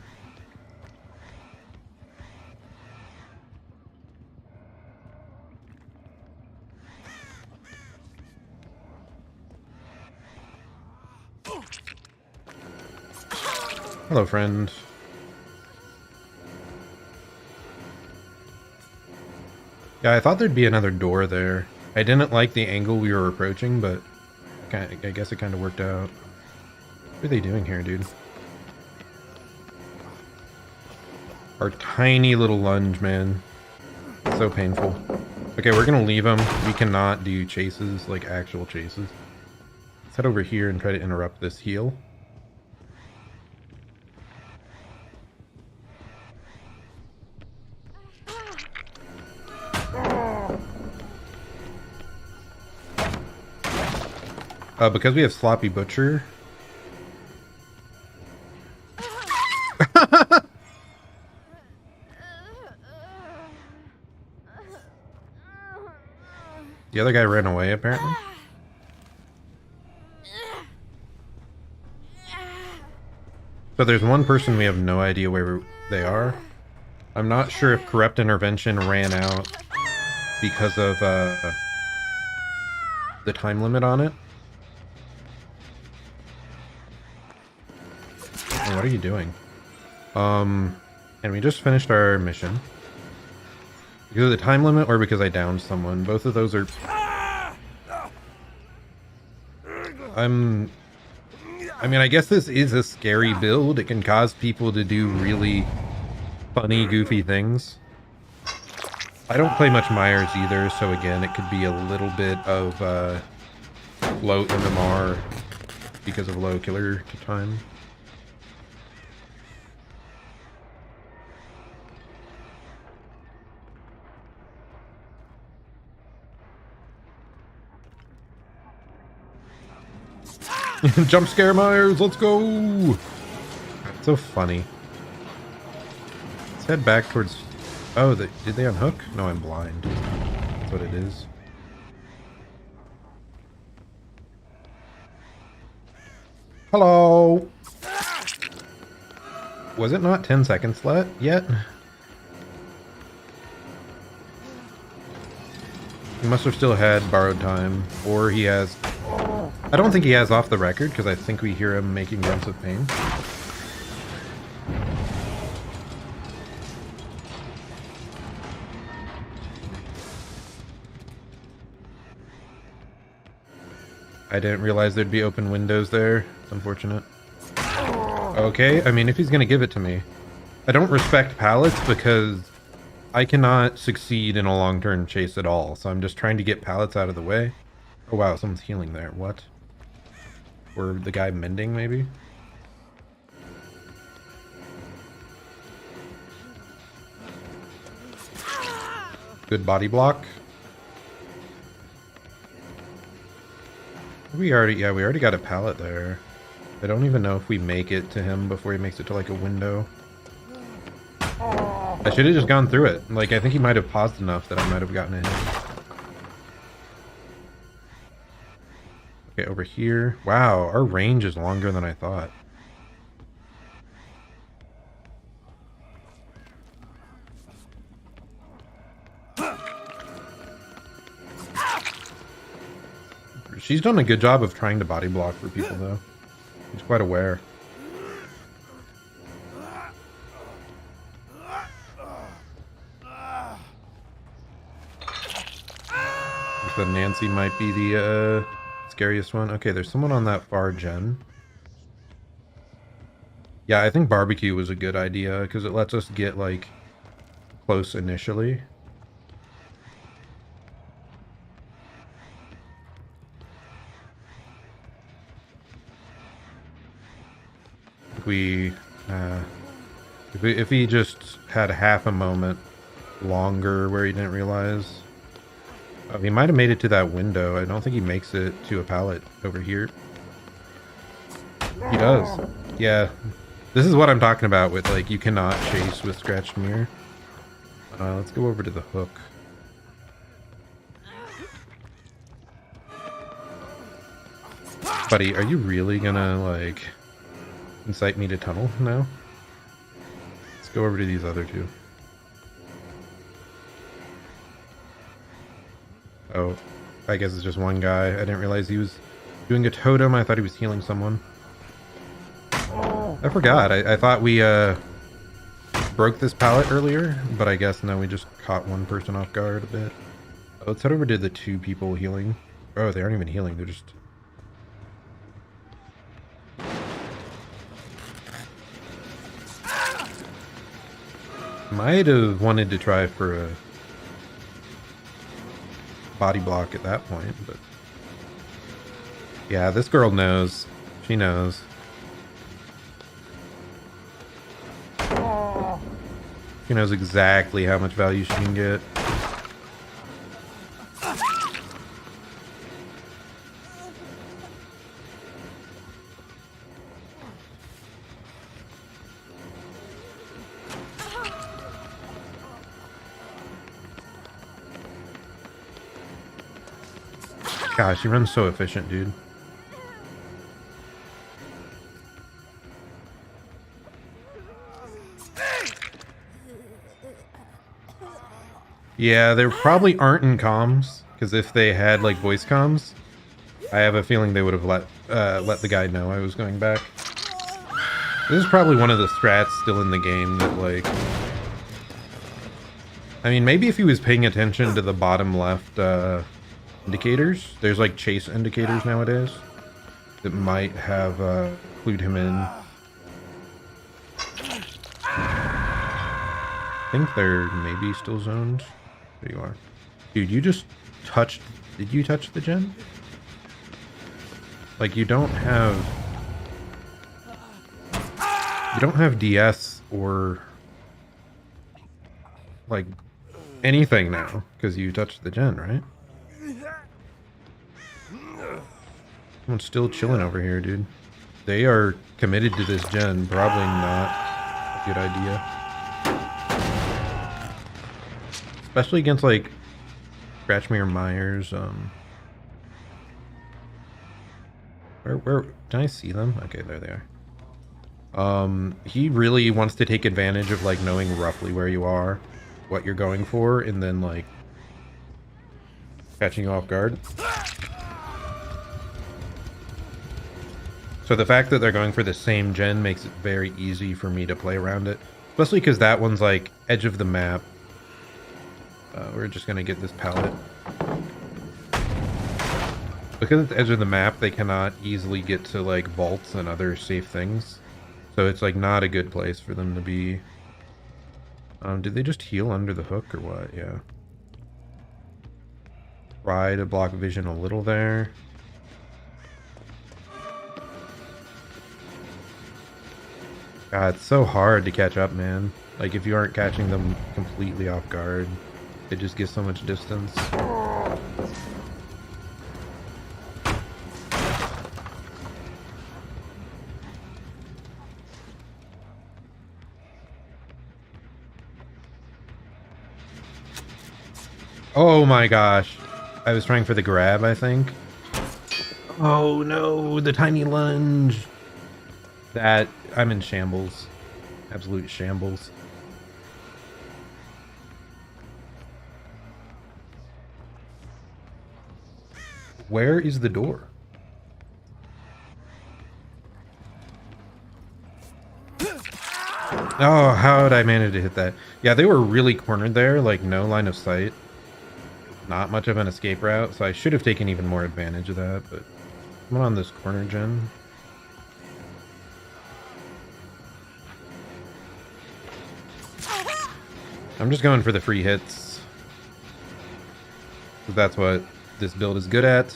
Hello, friend. Yeah, I thought there'd be another door there. I didn't like the angle we were approaching, but I guess it kind of worked out. What are they doing here, dude? Our tiny little lunge, man. So painful. Okay, we're gonna leave them. We cannot do chases, like actual chases. Let's head over here and try to interrupt this heal. Because we have Sloppy Butcher. The other guy ran away, apparently. So there's one person we have no idea where they are. I'm not sure if Corrupt Intervention ran out because of the time limit on it. Oh, what are you doing? And we just finished our mission. Because of the time limit or because I downed someone. Both of those are... I mean, I guess this is a scary build. It can cause people to do really funny, goofy things. I don't play much Myers either, so again, it could be a little bit of low MMR because of low killer time. Jump scare Myers, let's go! So funny. Let's head back towards... Oh, did they unhook? No, I'm blind. That's what it is. Hello. Was it not 10 seconds yet? He must have still had borrowed time, or he has... I don't think he has off the record, because I think we hear him making grunts of pain. I didn't realize there'd be open windows there. It's unfortunate. Okay, I mean, if he's gonna give it to me. I don't respect pallets because I cannot succeed in a long-term chase at all, so I'm just trying to get pallets out of the way. Oh wow, someone's healing there. What? Or the guy mending, maybe? Good body block. We already got a pallet there. I don't even know if we make it to him before he makes it to like a window. I should have just gone through it. Like, I think he might have paused enough that I might have gotten a hit. Okay, over here. Wow, our range is longer than I thought. She's done a good job of trying to body block for people, though. She's quite aware. So Nancy might be the scariest one. Okay, there's someone on that far gen. Yeah, I think barbecue was a good idea because it lets us get like close initially. If he just had half a moment longer where he didn't realize. Oh, he might have made it to that window. I don't think he makes it to a pallet over here. He does. Yeah. This is what I'm talking about with, like, you cannot chase with scratched mirror. Let's go over to the hook. Buddy, are you really gonna, like, incite me to tunnel now? Let's go over to these other two. Oh, I guess it's just one guy. I didn't realize he was doing a totem. I thought he was healing someone. I forgot. I thought we broke this pallet earlier, but I guess no, we just caught one person off guard a bit. Let's head over to the two people healing. Oh, they aren't even healing. They're just... Might have wanted to try for a body block at that point, but yeah, this girl knows. She knows. She knows exactly how much value she can get. Gosh, she runs so efficient, dude. Yeah, there probably aren't in comms, because if they had like voice comms, I have a feeling they would have let the guy know I was going back. This is probably one of the strats still in the game that, like, I mean, maybe if he was paying attention to the bottom left indicators, there's like chase indicators nowadays that might have clued him in. I think they're maybe still zoned. There you are. Dude, you just touched... Did you touch the gen? Like, you don't have... You don't have DS or... like, anything now, because you touched the gen, right? Someone's still chilling over here, dude. They are committed to this gen. Probably not a good idea. Especially against, like, Scratch Me or Myers. Where can I see them? Okay, there they are. He really wants to take advantage of like knowing roughly where you are, what you're going for, and then like catching you off guard. So the fact that they're going for the same gen makes it very easy for me to play around it, especially because that one's like edge of the map. We're just gonna get this pallet. Because it's edge of the map, they cannot easily get to like vaults and other safe things. So it's like not a good place for them to be. Did they just heal under the hook or what? Yeah. Try to block vision a little there. God, it's so hard to catch up, man. Like if you aren't catching them completely off guard, it just gives so much distance. Oh my gosh. I was trying for the grab, I think. Oh no, the tiny lunge. That, I'm in shambles. Absolute shambles. Where is the door? Oh, how did I manage to hit that? Yeah, they were really cornered there, like no line of sight. Not much of an escape route, so I should have taken even more advantage of that, but I'm on this corner gen. I'm just going for the free hits. That's what this build is good at.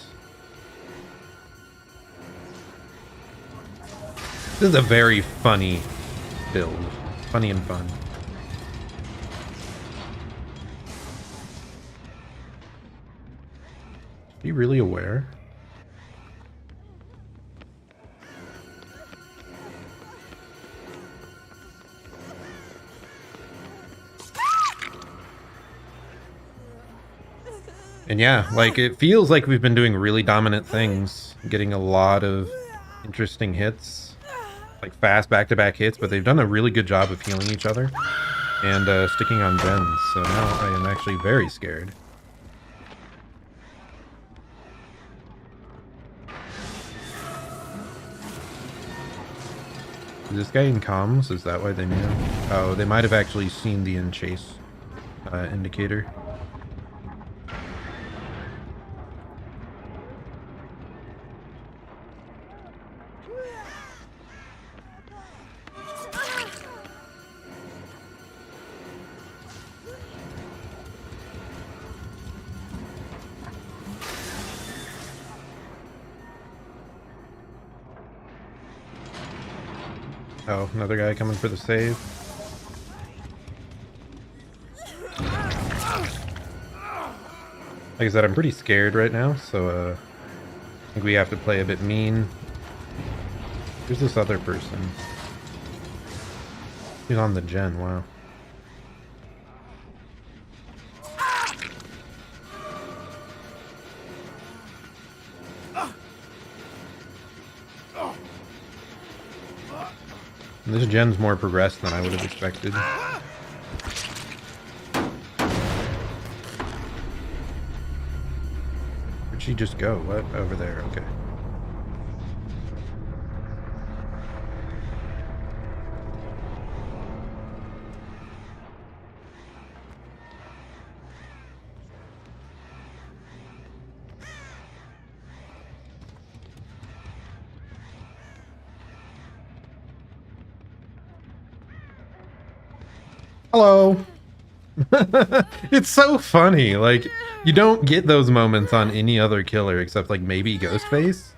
This is a very funny build. Funny and fun. Are you really aware? And yeah, like it feels like we've been doing really dominant things, getting a lot of interesting hits, like fast back-to-back hits, but they've done a really good job of healing each other and sticking on gens, so now I am actually very scared. Is this guy in comms? Is that why they knew? Oh, they might have actually seen the in-chase indicator. Oh, another guy coming for the save. Like I said, I'm pretty scared right now, so I think we have to play a bit mean. Who's this other person? He's on the gen, wow. And this gen's more progressed than I would have expected. Where'd she just go? What? Over there, okay. Hello. It's so funny. Like, you don't get those moments on any other killer except like maybe Ghostface.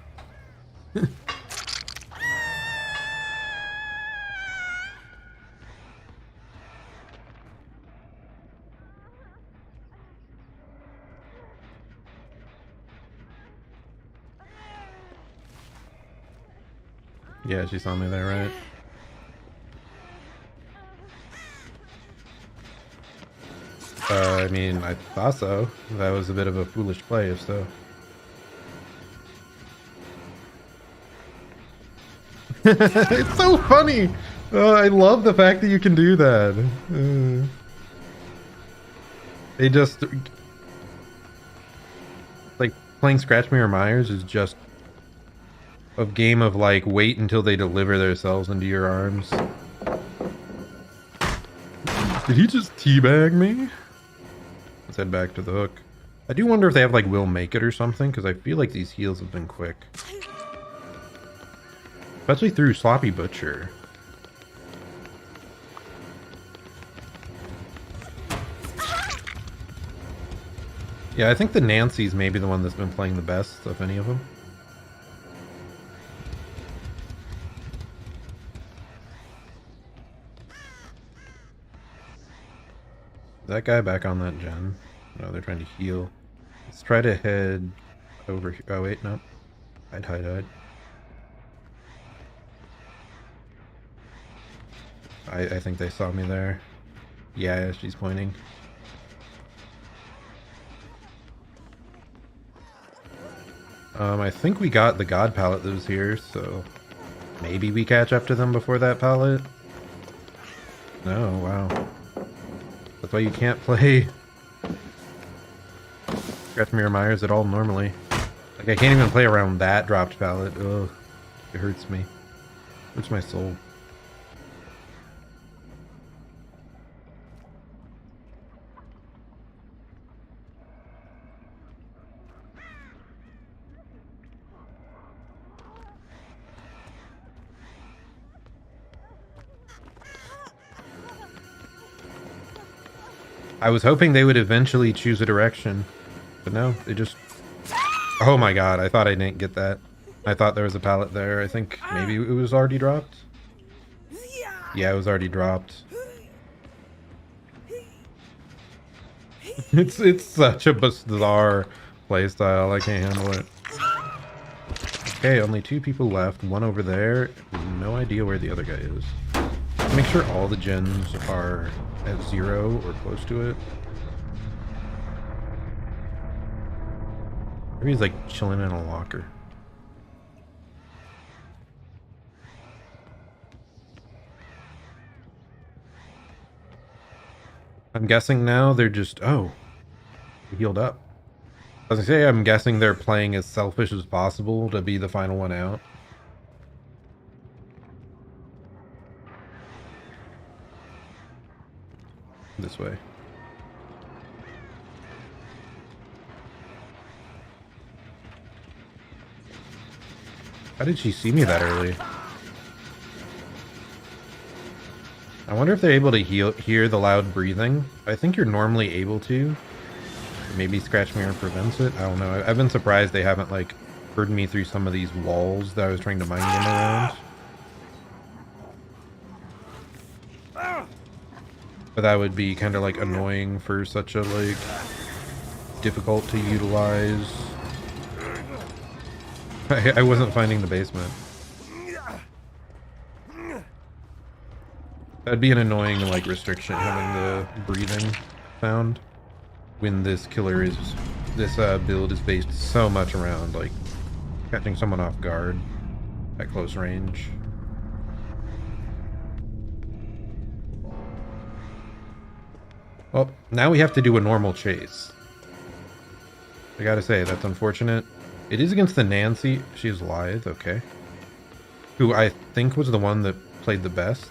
Yeah, she saw me there, right? I mean, I thought so. That was a bit of a foolish play, if so. It's so funny. I love the fact that you can do that. They just like playing Scratch Me or Myers is just a game of like wait until they deliver themselves into your arms. Did he just teabag me? Let's head back to the hook. I do wonder if they have like Will Make It or something, because I feel like these heals have been quick. Especially through Sloppy Butcher. Yeah, I think the Nancy's maybe the one that's been playing the best of any of them. That guy back on that gen? No, they're trying to heal. Let's try to head over here. Oh wait, no. Hide. I think they saw me there. Yeah, she's pointing. I think we got the God palette that was here, so maybe we catch up to them before that palette. No, wow. That's why you can't play Scratch Me or Myers at all normally. Like, I can't even play around that dropped palette. Ugh. It hurts me. Hurts my soul. I was hoping they would eventually choose a direction, but no, they just... Oh my god, I thought I didn't get that. I thought there was a pallet there. I think maybe it was already dropped. Yeah, it was already dropped. It's such a bizarre playstyle. I can't handle it. Okay, only 2 people left. One over there. No idea where the other guy is. Make sure all the gens are at 0 or close to it. Maybe he's like chilling in a locker. I'm guessing now they're just... Oh, we healed up. As I say, I'm guessing they're playing as selfish as possible to be the final one out. This way. How did she see me that early? I wonder if they're able to hear the loud breathing. I think you're normally able to. Maybe Scratch Me or prevents it. I don't know. I've been surprised they haven't like heard me through some of these walls that I was trying to mind game around. But that would be kind of like annoying for such a like difficult to utilize. I wasn't finding the basement. That'd be an annoying like restriction having the breathing found when this build is based so much around like catching someone off guard at close range. Well, now we have to do a normal chase. I gotta say, that's unfortunate. It is against the Nancy. She's lithe, okay. Who I think was the one that played the best.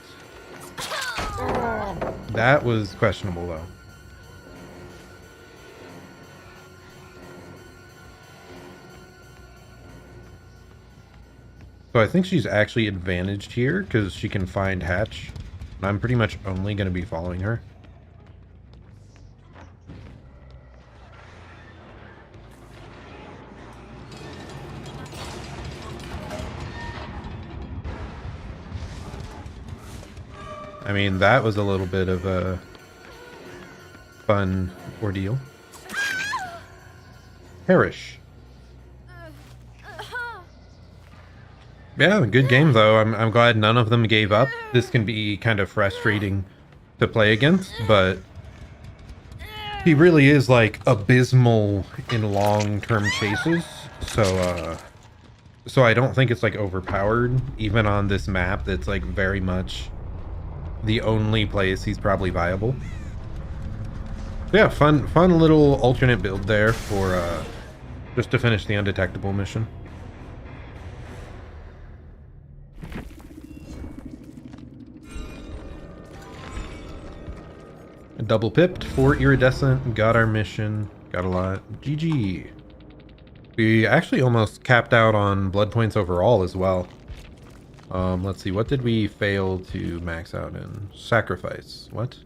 That was questionable, though. So I think she's actually advantaged here, because she can find Hatch. And I'm pretty much only going to be following her. I mean, that was a little bit of a fun ordeal. Perish. Yeah, good game though. I'm glad none of them gave up. This can be kind of frustrating to play against, but he really is like abysmal in long-term chases. So So I don't think it's like overpowered, even on this map that's like very much the only place he's probably viable. So yeah, fun little alternate build there for just to finish the undetectable mission. Double pipped, 4 iridescent, got our mission, got a lot. GG. We actually almost capped out on blood points overall as well. Let's see, what did we fail to max out in? Sacrifice. What?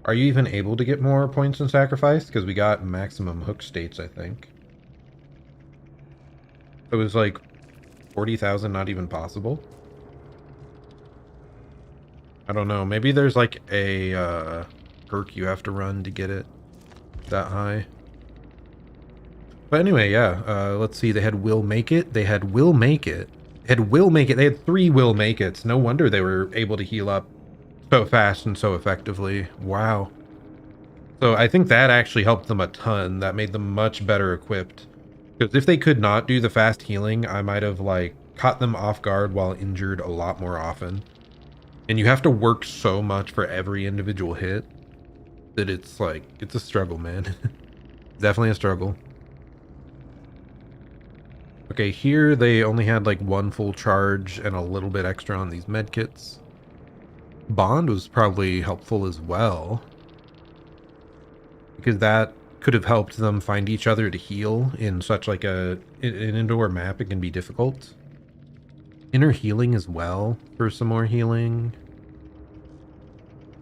Are you even able to get more points in sacrifice? Because we got maximum hook states, I think. It was like 40,000 not even possible. I don't know. Maybe there's like a perk you have to run to get it that high. But anyway, yeah. Let's see. They had Will Make It. They had Will Make It. Had Will Make It. They had 3 Will Make It's. No wonder they were able to heal up so fast and so effectively. Wow. So I think that actually helped them a ton. That made them much better equipped. Because if they could not do the fast healing, I might have like caught them off guard while injured a lot more often. And you have to work so much for every individual hit that it's like, it's a struggle, man. Definitely a struggle. Okay, here they only had like 1 full charge and a little bit extra on these medkits. Bond was probably helpful as well, because that could have helped them find each other to heal in such like an indoor map. It can be difficult. Inner healing as well for some more healing.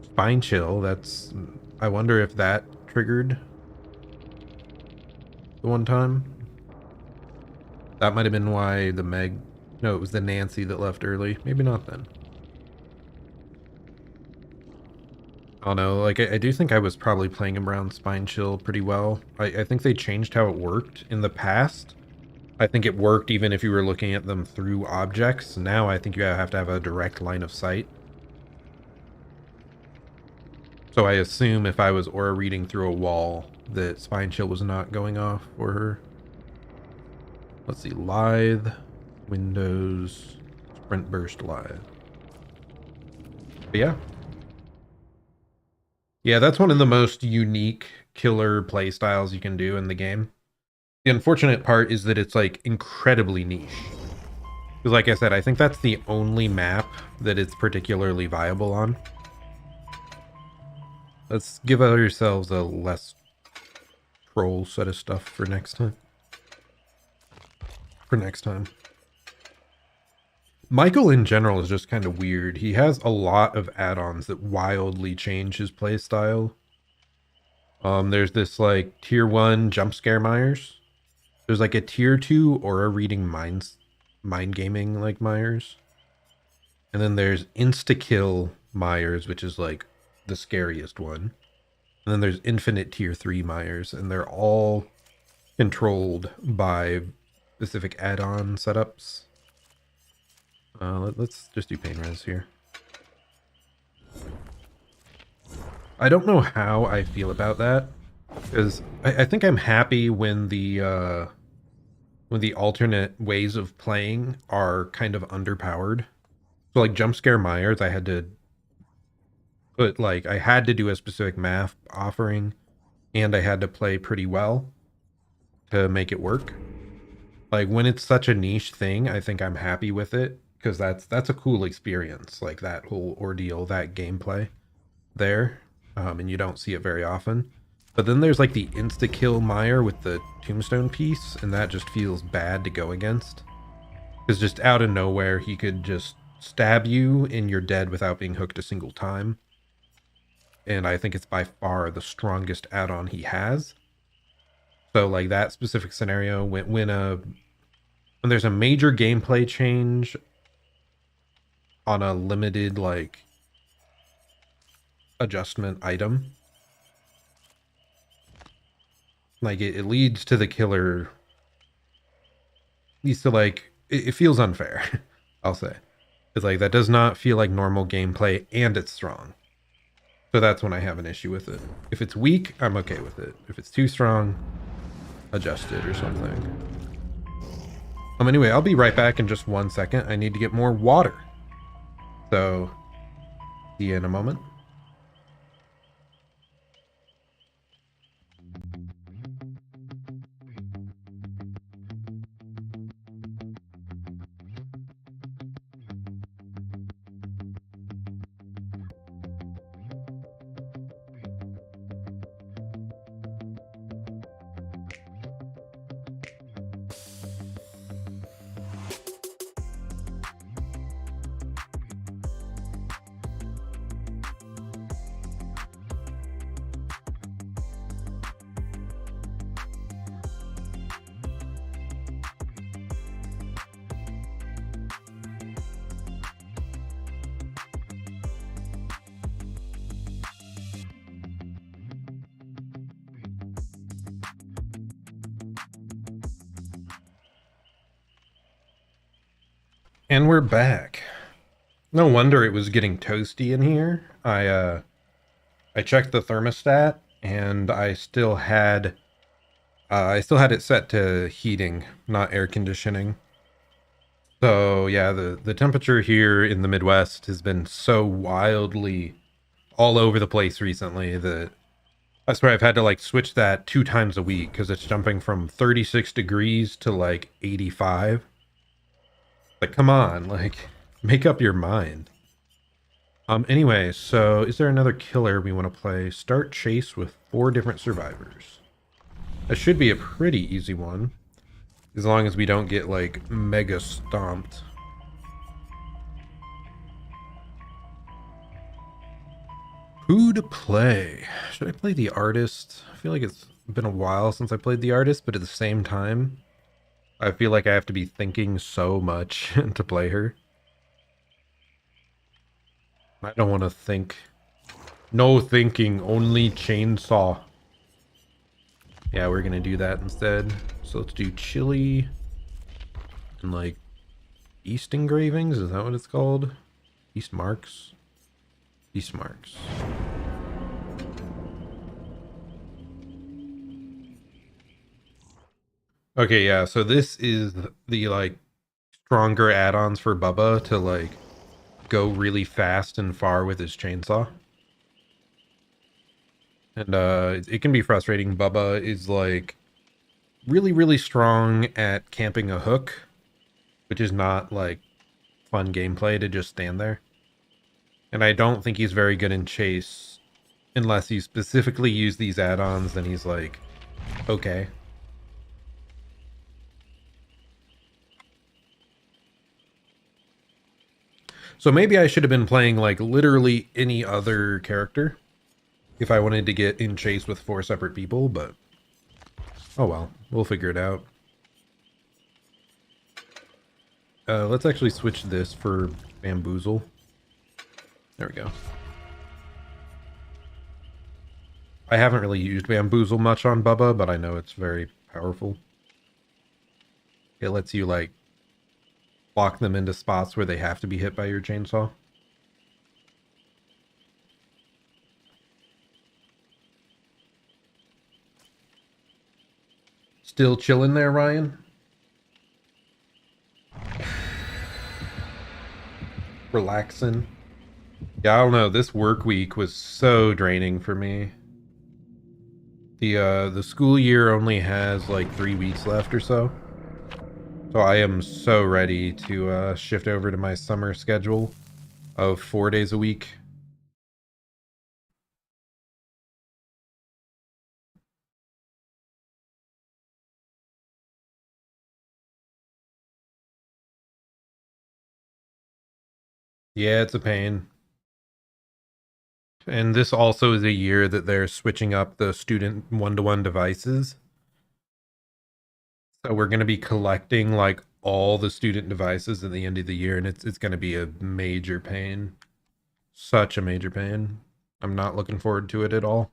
Spine chill, that's... I wonder if that triggered the one time. That might have been why the Meg... No, it was the Nancy that left early. Maybe not then. I don't know, like, I do think I was probably playing around Spine Chill pretty well. I think they changed how it worked in the past. I think it worked even if you were looking at them through objects. Now I think you have to have a direct line of sight. So I assume if I was aura reading through a wall, that Spine Chill was not going off for her. Let's see, Lithe, Windows, Sprint Burst Lithe. But yeah. Yeah, that's one of the most unique killer playstyles you can do in the game. The unfortunate part is that it's like incredibly niche. Because like I said, I think that's the only map that it's particularly viable on. Let's give ourselves a less troll set of stuff for next time. Michael in general is just kind of weird. He has a lot of add-ons that wildly change his playstyle. There's this like tier 1 jump scare Myers. There's like a tier 2 aura reading mind gaming like Myers. And then there's insta-kill Myers, which is like the scariest one. And then there's infinite tier 3 Myers, and they're all controlled by specific add-on setups. Let's just do pain res here. I don't know how I feel about that, because I think I'm happy when the alternate ways of playing are kind of underpowered. So like jump scare Myers, I had to do a specific math offering, and I had to play pretty well to make it work. Like when it's such a niche thing, I think I'm happy with it, because that's a cool experience, like that whole ordeal, that gameplay there, and you don't see it very often. But then there's like the insta-kill Meyer with the tombstone piece, and that just feels bad to go against. Because just out of nowhere, he could just stab you and you're dead without being hooked a single time. And I think it's by far the strongest add-on he has. So like that specific scenario, when there's a major gameplay change on a limited like adjustment item, like it leads to the killer needs to like it feels unfair. I'll say it's like that does not feel like normal gameplay, and it's strong. So that's when I have an issue with it. If it's weak, I'm okay with it. If it's too strong, adjust it or something. Anyway, I'll be right back in just 1 second. I need to get more water. So, see you in a moment. And we're back. No wonder it was getting toasty in here. I checked the thermostat and I still had it set to heating, not air conditioning. So yeah, the temperature here in the Midwest has been so wildly all over the place recently that I swear I've had to like switch that 2 times a week because it's jumping from 36 degrees to like 85. Like, come on, like, make up your mind. Anyway, so is there another killer we want to play? Start chase with 4 different survivors. That should be a pretty easy one. As long as we don't get, like, mega stomped. Who to play? Should I play the artist? I feel like it's been a while since I played the artist, but at the same time, I feel like I have to be thinking so much to play her. I don't want to think. No thinking, only chainsaw. Yeah, we're gonna do that instead. So let's do chili and like East engravings. Is that what it's called? East marks. East marks. Okay, yeah. So this is the like stronger add-ons for Bubba to like go really fast and far with his chainsaw. And it can be frustrating. Bubba is like really strong at camping a hook, which is not like fun gameplay to just stand there. And I don't think he's very good in chase unless you specifically use these add-ons. Then he's like okay. So maybe I should have been playing like literally any other character if I wanted to get in chase with 4 separate people, but oh well, we'll figure it out. Let's actually switch this for Bamboozle. There we go. I haven't really used Bamboozle much on Bubba, but I know it's very powerful. It lets you like lock them into spots where they have to be hit by your chainsaw. Still chilling there, Ryan? Relaxing. Yeah, I don't know. This work week was so draining for me. The school year only has like 3 weeks left or so. So I am so ready to shift over to my summer schedule of 4 days a week. Yeah, it's a pain. And this also is a year that they're switching up the student one-to-one devices. So we're going to be collecting like all the student devices at the end of the year, and it's going to be a major pain. Such a major pain. I'm not looking forward to it at all.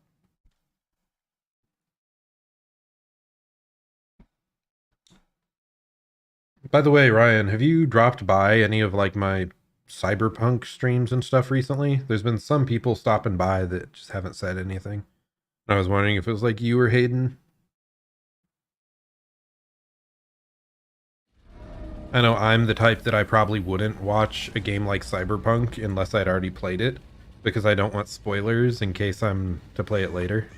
By the way, Ryan, have you dropped by any of like my cyberpunk streams and stuff recently? There's been some people stopping by that just haven't said anything. I was wondering if it was like you or Hayden. I know I'm the type that I probably wouldn't watch a game like Cyberpunk unless I'd already played it, because I don't want spoilers in case I'm to play it later.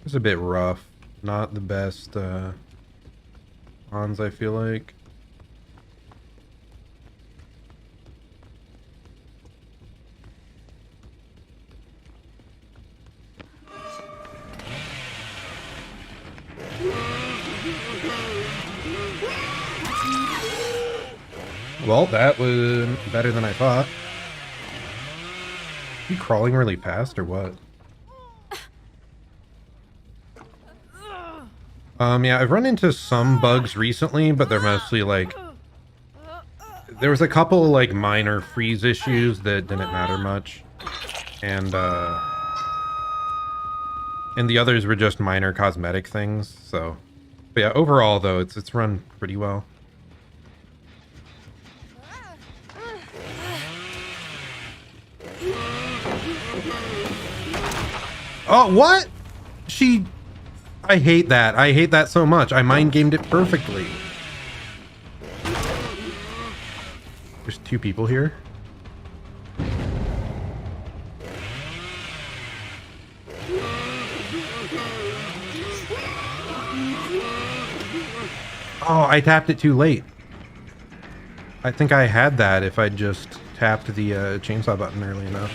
It's a bit rough. Not the best Hans, I feel like. Well, that was better than I thought. You crawling really fast or what? Yeah, I've run into some bugs recently, but they're mostly like... There was a couple like minor freeze issues that didn't matter much. And the others were just minor cosmetic things, so... But yeah, overall though, it's run pretty well. Oh, what? I hate that. I hate that so much. I mind gamed it perfectly. There's two people here. Oh, I tapped it too late. I think I had that if I just tapped the chainsaw button early enough.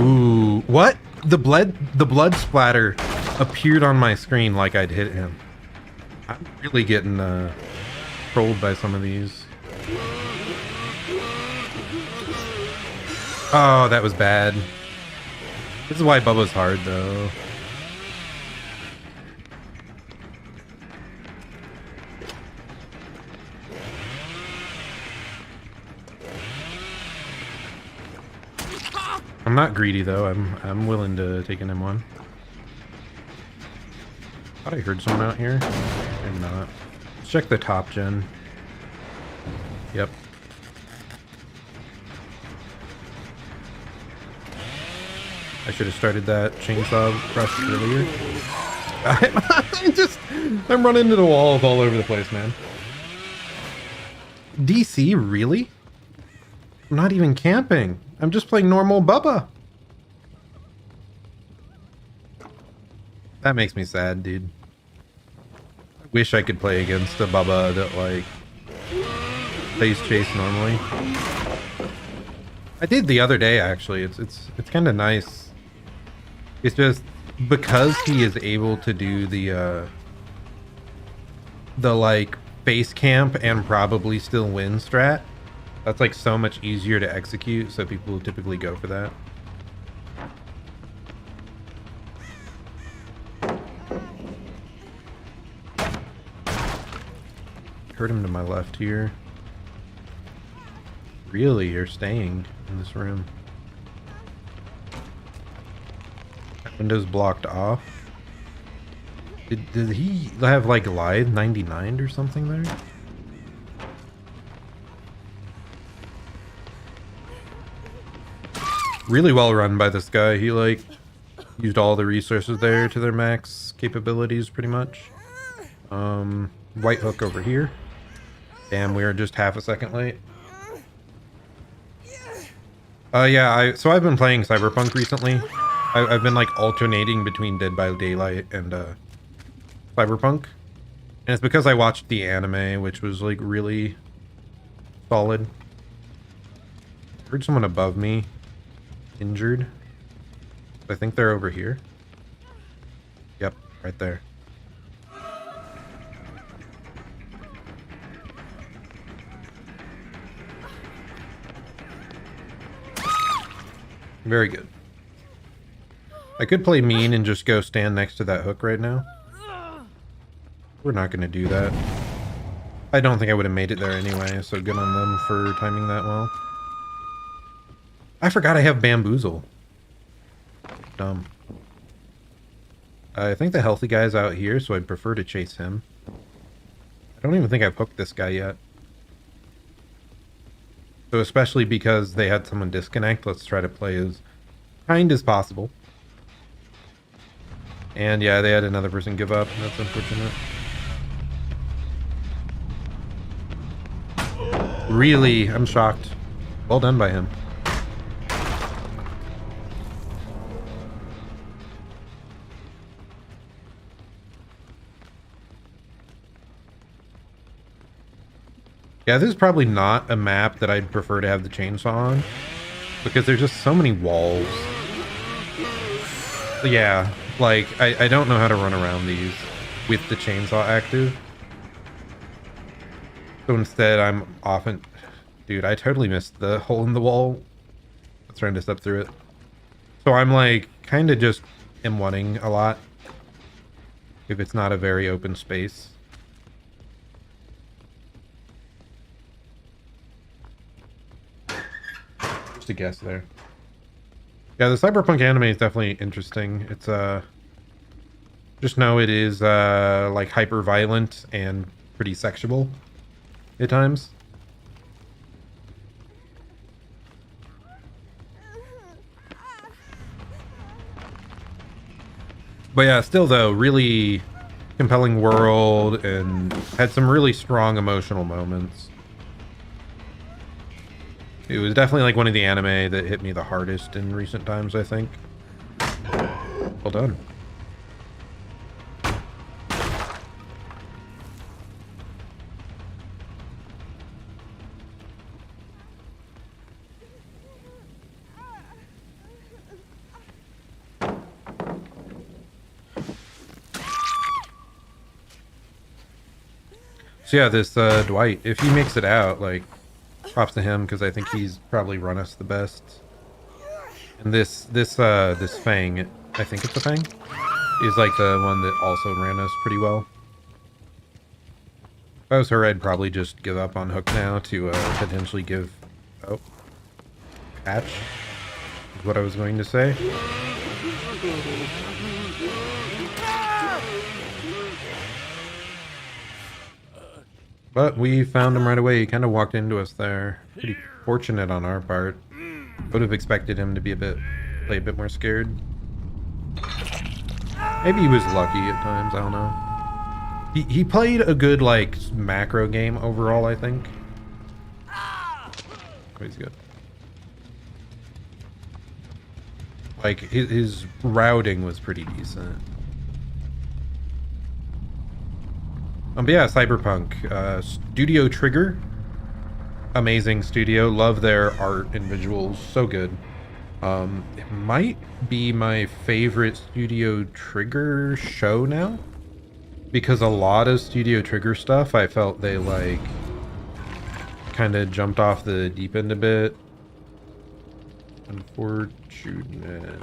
Ooh, what? The blood splatter appeared on my screen like I'd hit him. I'm really getting trolled by some of these. Oh, that was bad. This is why Bubba's hard, though. I'm not greedy though. I'm willing to take an M1. Thought I heard someone out here. Maybe not. Let's check the top gen. Yep. I should have started that chainsaw rush earlier. I'm running into the walls all over the place, man. DC, really? I'm not even camping. I'm just playing normal Bubba. That makes me sad, dude. I wish I could play against a Bubba that, like, plays Chase normally. I did the other day, actually. It's kind of nice. It's just because he is able to do the like base camp and probably still win strat. That's like so much easier to execute, so people typically go for that. Heard him to my left here. Really, you're staying in this room. Windows blocked off. Did he have like Lithe 99 or something there? Really well run by this guy. He like used all the resources there to their max capabilities pretty much. White hook over here. Damn, we are just half a second late. Yeah, so I've been playing Cyberpunk recently. I've been like alternating between Dead by Daylight and Cyberpunk. And it's because I watched the anime, which was like really solid. Heard someone above me injured. I think they're over here. Yep, right there. Very good. I could play mean and just go stand next to that hook right now. We're not going to do that. I don't think I would have made it there anyway, so good on them for timing that well. I forgot I have Bamboozle. Dumb. I think the healthy guy's out here, so I'd prefer to chase him. I don't even think I've hooked this guy yet. So especially because they had someone disconnect, let's try to play as kind as possible. And yeah, they had another person give up. That's unfortunate. Really, I'm shocked. Well done by him. Yeah, this is probably not a map that I'd prefer to have the chainsaw on, because there's just so many walls. Yeah, like, I don't know how to run around these with the chainsaw active. So instead, I'm often... Dude, I totally missed the hole in the wall. I was trying to step through it. So I'm, like, kind of just M1ing a lot, if it's not a very open space. Just a guess there. Yeah, the cyberpunk anime is definitely interesting. It's just know it is like hyper violent and pretty sexual at times. But yeah, still though, really compelling world and had some really strong emotional moments. It was definitely like one of the anime that hit me the hardest in recent times, I think. Well done. So yeah, this Dwight, if he makes it out, like, props to him, because I think he's probably run us the best. And this Fang, I think it's a Fang, is like the one that also ran us pretty well. If I was her, I'd probably just give up on Hook now to potentially give... Oh. Patch is what I was going to say. But we found him right away. He kind of walked into us there. Pretty fortunate on our part. Would have expected him to be play a bit more scared. Maybe he was lucky at times, I don't know. He played a good, like, macro game overall, I think. Oh, he's good. Like, his routing was pretty decent. But yeah, Cyberpunk. Studio Trigger. Amazing studio. Love their art and visuals. So good. It might be my favorite Studio Trigger show now. Because a lot of Studio Trigger stuff, I felt they, like, kind of jumped off the deep end a bit. Unfortunate.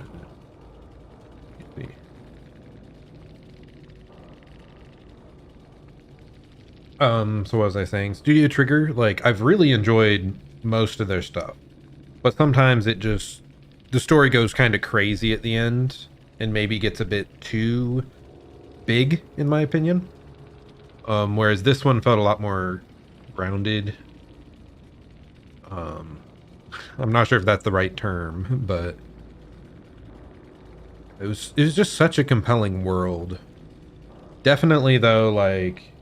So what was I saying? Studio Trigger, like, I've really enjoyed most of their stuff. But sometimes the story goes kind of crazy at the end and maybe gets a bit too big, in my opinion. Whereas this one felt a lot more grounded. I'm not sure if that's the right term, but it was just such a compelling world. Definitely though, like,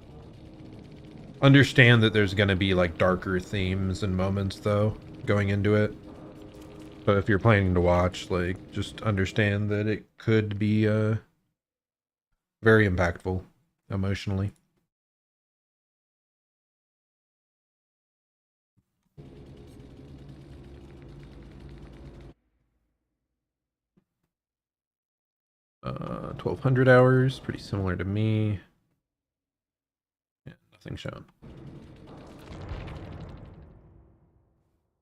understand that there's going to be like darker themes and moments though going into it. But if you're planning to watch, like, just understand that it could be very impactful emotionally. Uh, 1200 hours, pretty similar to me. Yeah, nothing shown.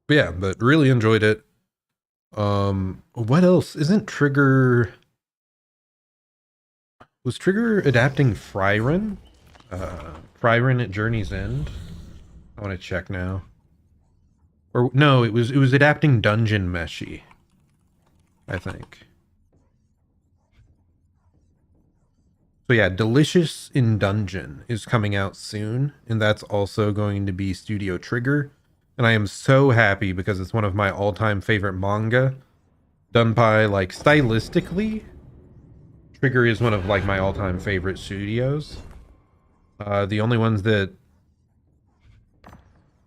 But yeah, but really enjoyed it. What else? Isn't Trigger... Was Trigger adapting Frieren? Frieren at Journey's End? I want to check now. Or no, it was adapting Dungeon Meshi, I think. So yeah, Delicious in Dungeon is coming out soon, and that's also going to be Studio Trigger. And I am so happy because it's one of my all-time favorite manga. Done by, like, stylistically, Trigger is one of, like, my all-time favorite studios. The only ones that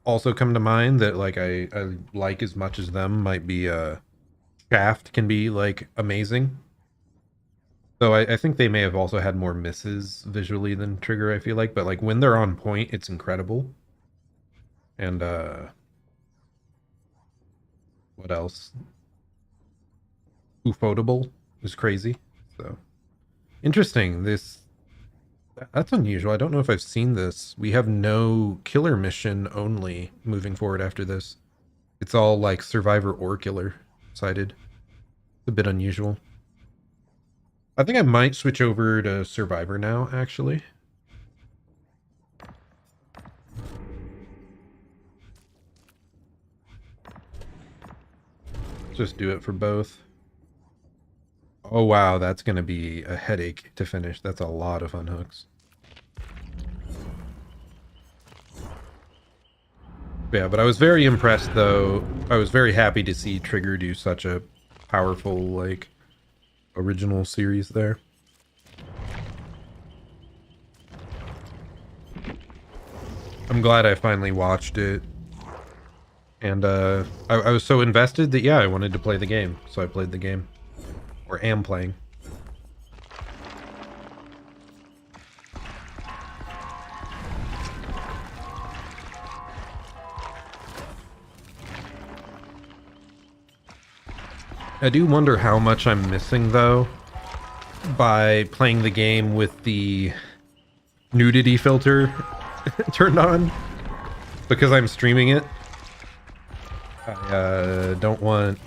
also come to mind that, like, I like as much as them might be, Shaft can be, like, amazing. So I think they may have also had more misses visually than Trigger, I feel like. But, like, when they're on point, it's incredible. And, what else? Ufotable is crazy. So, interesting. That's unusual. I don't know if I've seen this. We have no killer mission only moving forward after this. It's all like survivor or killer sided. It's a bit unusual. I think I might switch over to survivor now, actually. Just do it for both. Oh wow, that's gonna be a headache to finish. That's a lot of unhooks. Yeah, but I was very impressed though. I was very happy to see Trigger do such a powerful, like, original series there. I'm glad I finally watched it. And I was so invested that, yeah, I wanted to play the game. So I played the game. Or am playing. I do wonder how much I'm missing, though, by playing the game with the nudity filter turned on. Because I'm streaming it. I don't want,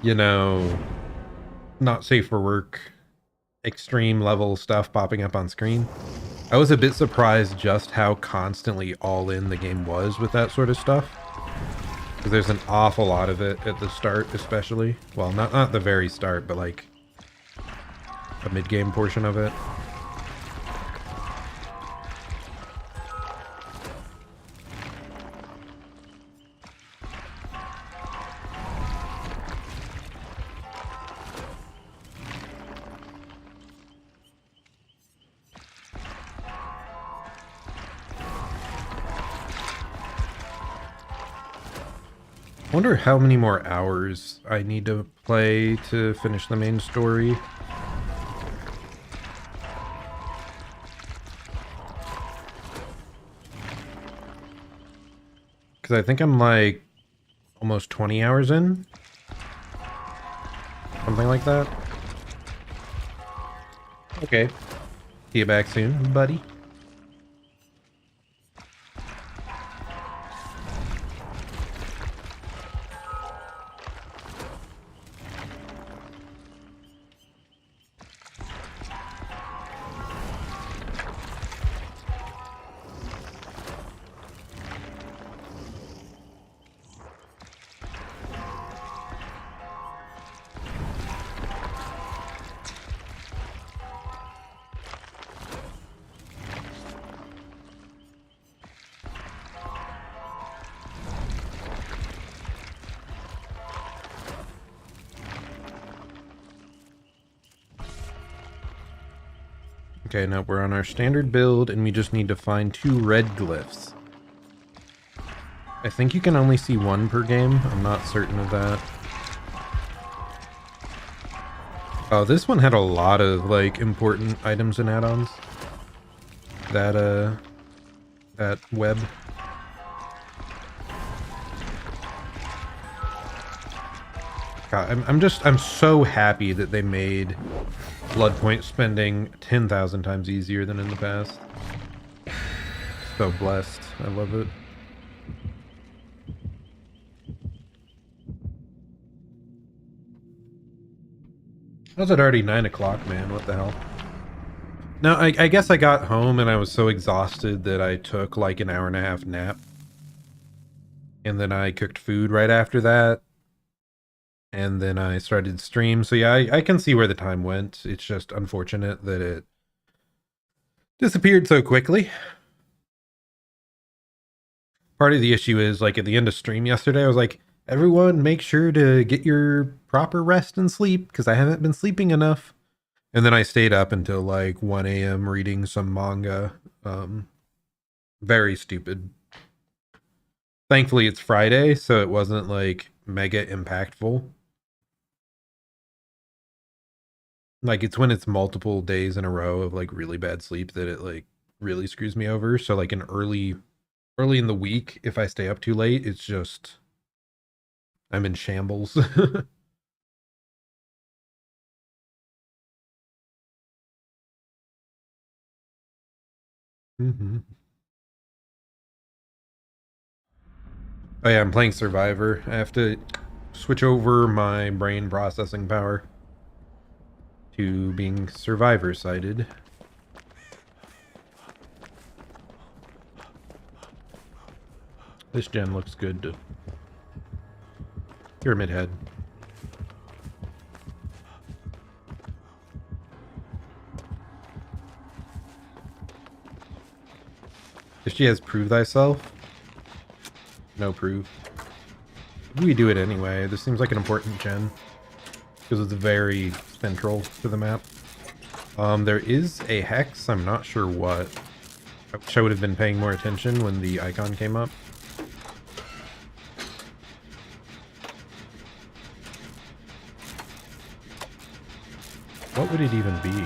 you know, not safe for work, extreme level stuff popping up on screen. I was a bit surprised just how constantly all in the game was with that sort of stuff. Because there's an awful lot of it at the start, especially. Well, not the very start, but like a mid-game portion of it. I wonder how many more hours I need to play to finish the main story. Because I think I'm like almost 20 hours in. Something like that. Okay. See you back soon, buddy. Okay, now we're on our standard build, and we just need to find 2 red glyphs. I think you can only see 1 per game. I'm not certain of that. Oh, this one had a lot of, like, important items and add-ons. That web. God, I'm so happy that they made blood point spending 10,000 times easier than in the past. So blessed. I love it. How's it already 9 o'clock, man? What the hell? Now, I guess I got home and I was so exhausted that I took like an hour and a half nap. And then I cooked food right after that. And then I started stream. So yeah, I can see where the time went. It's just unfortunate that it disappeared so quickly. Part of the issue is like at the end of stream yesterday, I was like, everyone make sure to get your proper rest and sleep because I haven't been sleeping enough. And then I stayed up until like 1 a.m. reading some manga. Very stupid. Thankfully, it's Friday, so it wasn't like mega impactful. Like it's when it's multiple days in a row of like really bad sleep that it like really screws me over. So like an early in the week, if I stay up too late, it's just I'm in shambles. Mm-hmm. Oh yeah, I'm playing Survivor. I have to switch over my brain processing power to being Survivor sided. This gen looks good to Pyramid Head. If she has Prove Thyself, no proof. We do it anyway. This seems like an important gen because it's very central to the map. There is a hex. I'm not sure what. I wish I would have been paying more attention when the icon came up. What would it even be?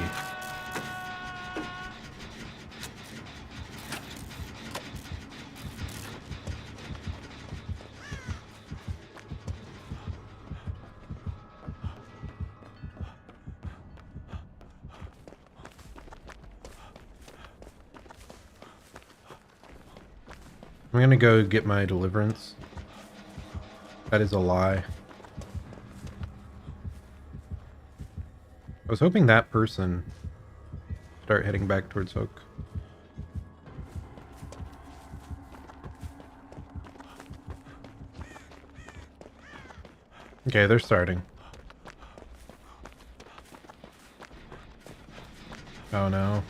I'm gonna go get my deliverance. That is a lie. I was hoping that person start heading back towards Hook. Okay, they're starting. Oh no.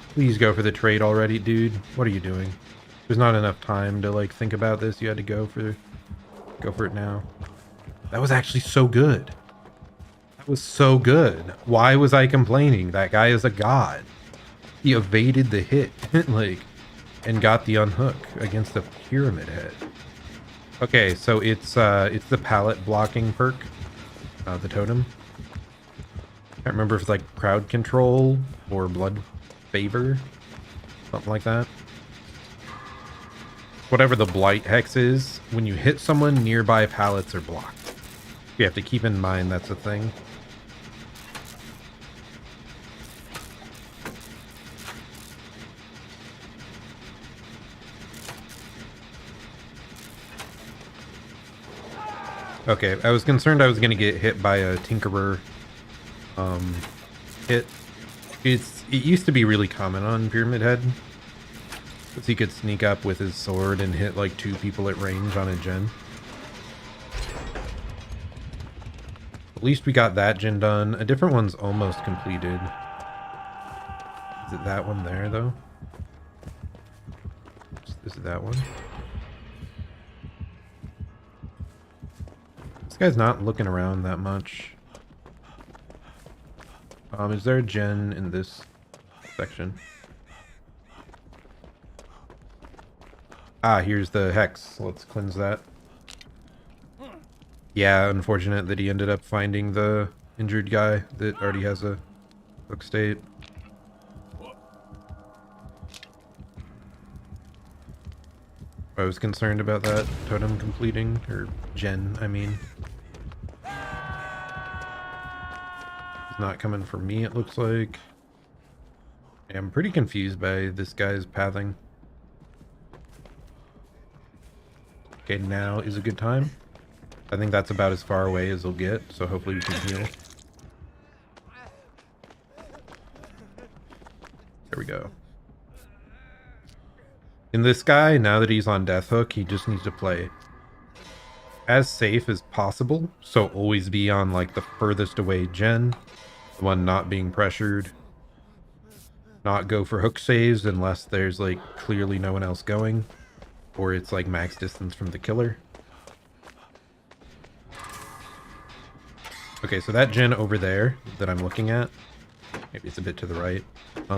Please go for the trade already, dude. What are you doing? There's not enough time to like think about this. You had to go for it now. That was actually so good. That was so good. Why was I complaining? That guy is a god. He evaded the hit like and got the unhook against the Pyramid Head. Okay, so it's the pallet blocking perk, the totem. I can't remember if it's like crowd control or blood favor, something like that. Whatever the blight hex is, when you hit someone, nearby pallets are blocked. You have to keep in mind that's a thing. Okay, I was concerned I was going to get hit by a Tinkerer hit. It used to be really common on Pyramid Head. Because he could sneak up with his sword and hit like 2 people at range on a gen. At least we got that gen done. A different one's almost completed. Is it that one there though? Is it that one? This guy's not looking around that much. Is there a gen in this section? Ah, here's the hex. Let's cleanse that. Yeah, unfortunate that he ended up finding the injured guy that already has a hook state. I was concerned about that totem completing, or gen, I mean. He's not coming for me, it looks like. Yeah, I'm pretty confused by this guy's pathing. Okay, now is a good time. I think that's about as far away as he'll get, so hopefully we can heal. There we go. In this guy, now that he's on Death Hook, he just needs to play as safe as possible. So always be on like the furthest away gen, the one not being pressured. Not go for hook saves unless there's like clearly no one else going. or it's like max distance from the killer. Okay, so that gen over there that I'm looking at, maybe it's a bit to the right,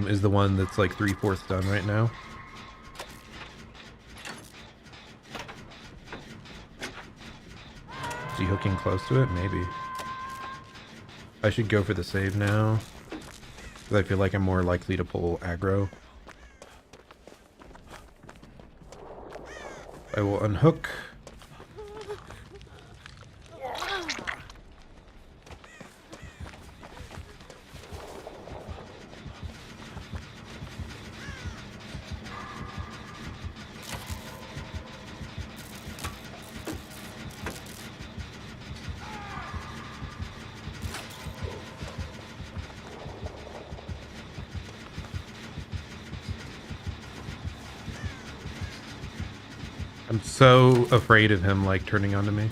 is the one that's like 3/4 done right now. Is he hooking close to it? Maybe. I should go for the save now, because I feel like I'm more likely to pull aggro. I will unhook. I'm so afraid of him, like, turning onto me.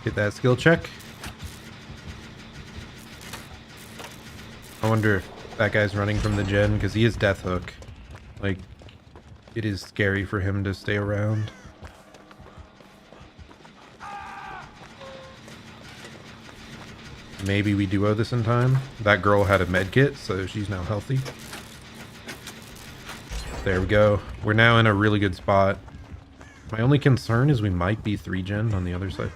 Get that skill check. I wonder if that guy's running from the gen, because he is Death Hook. Like, it is scary for him to stay around. Maybe we duo this in time. That girl had a med kit, so she's now healthy. There we go. We're now in a really good spot. My only concern is we might be 3-gen on the other side.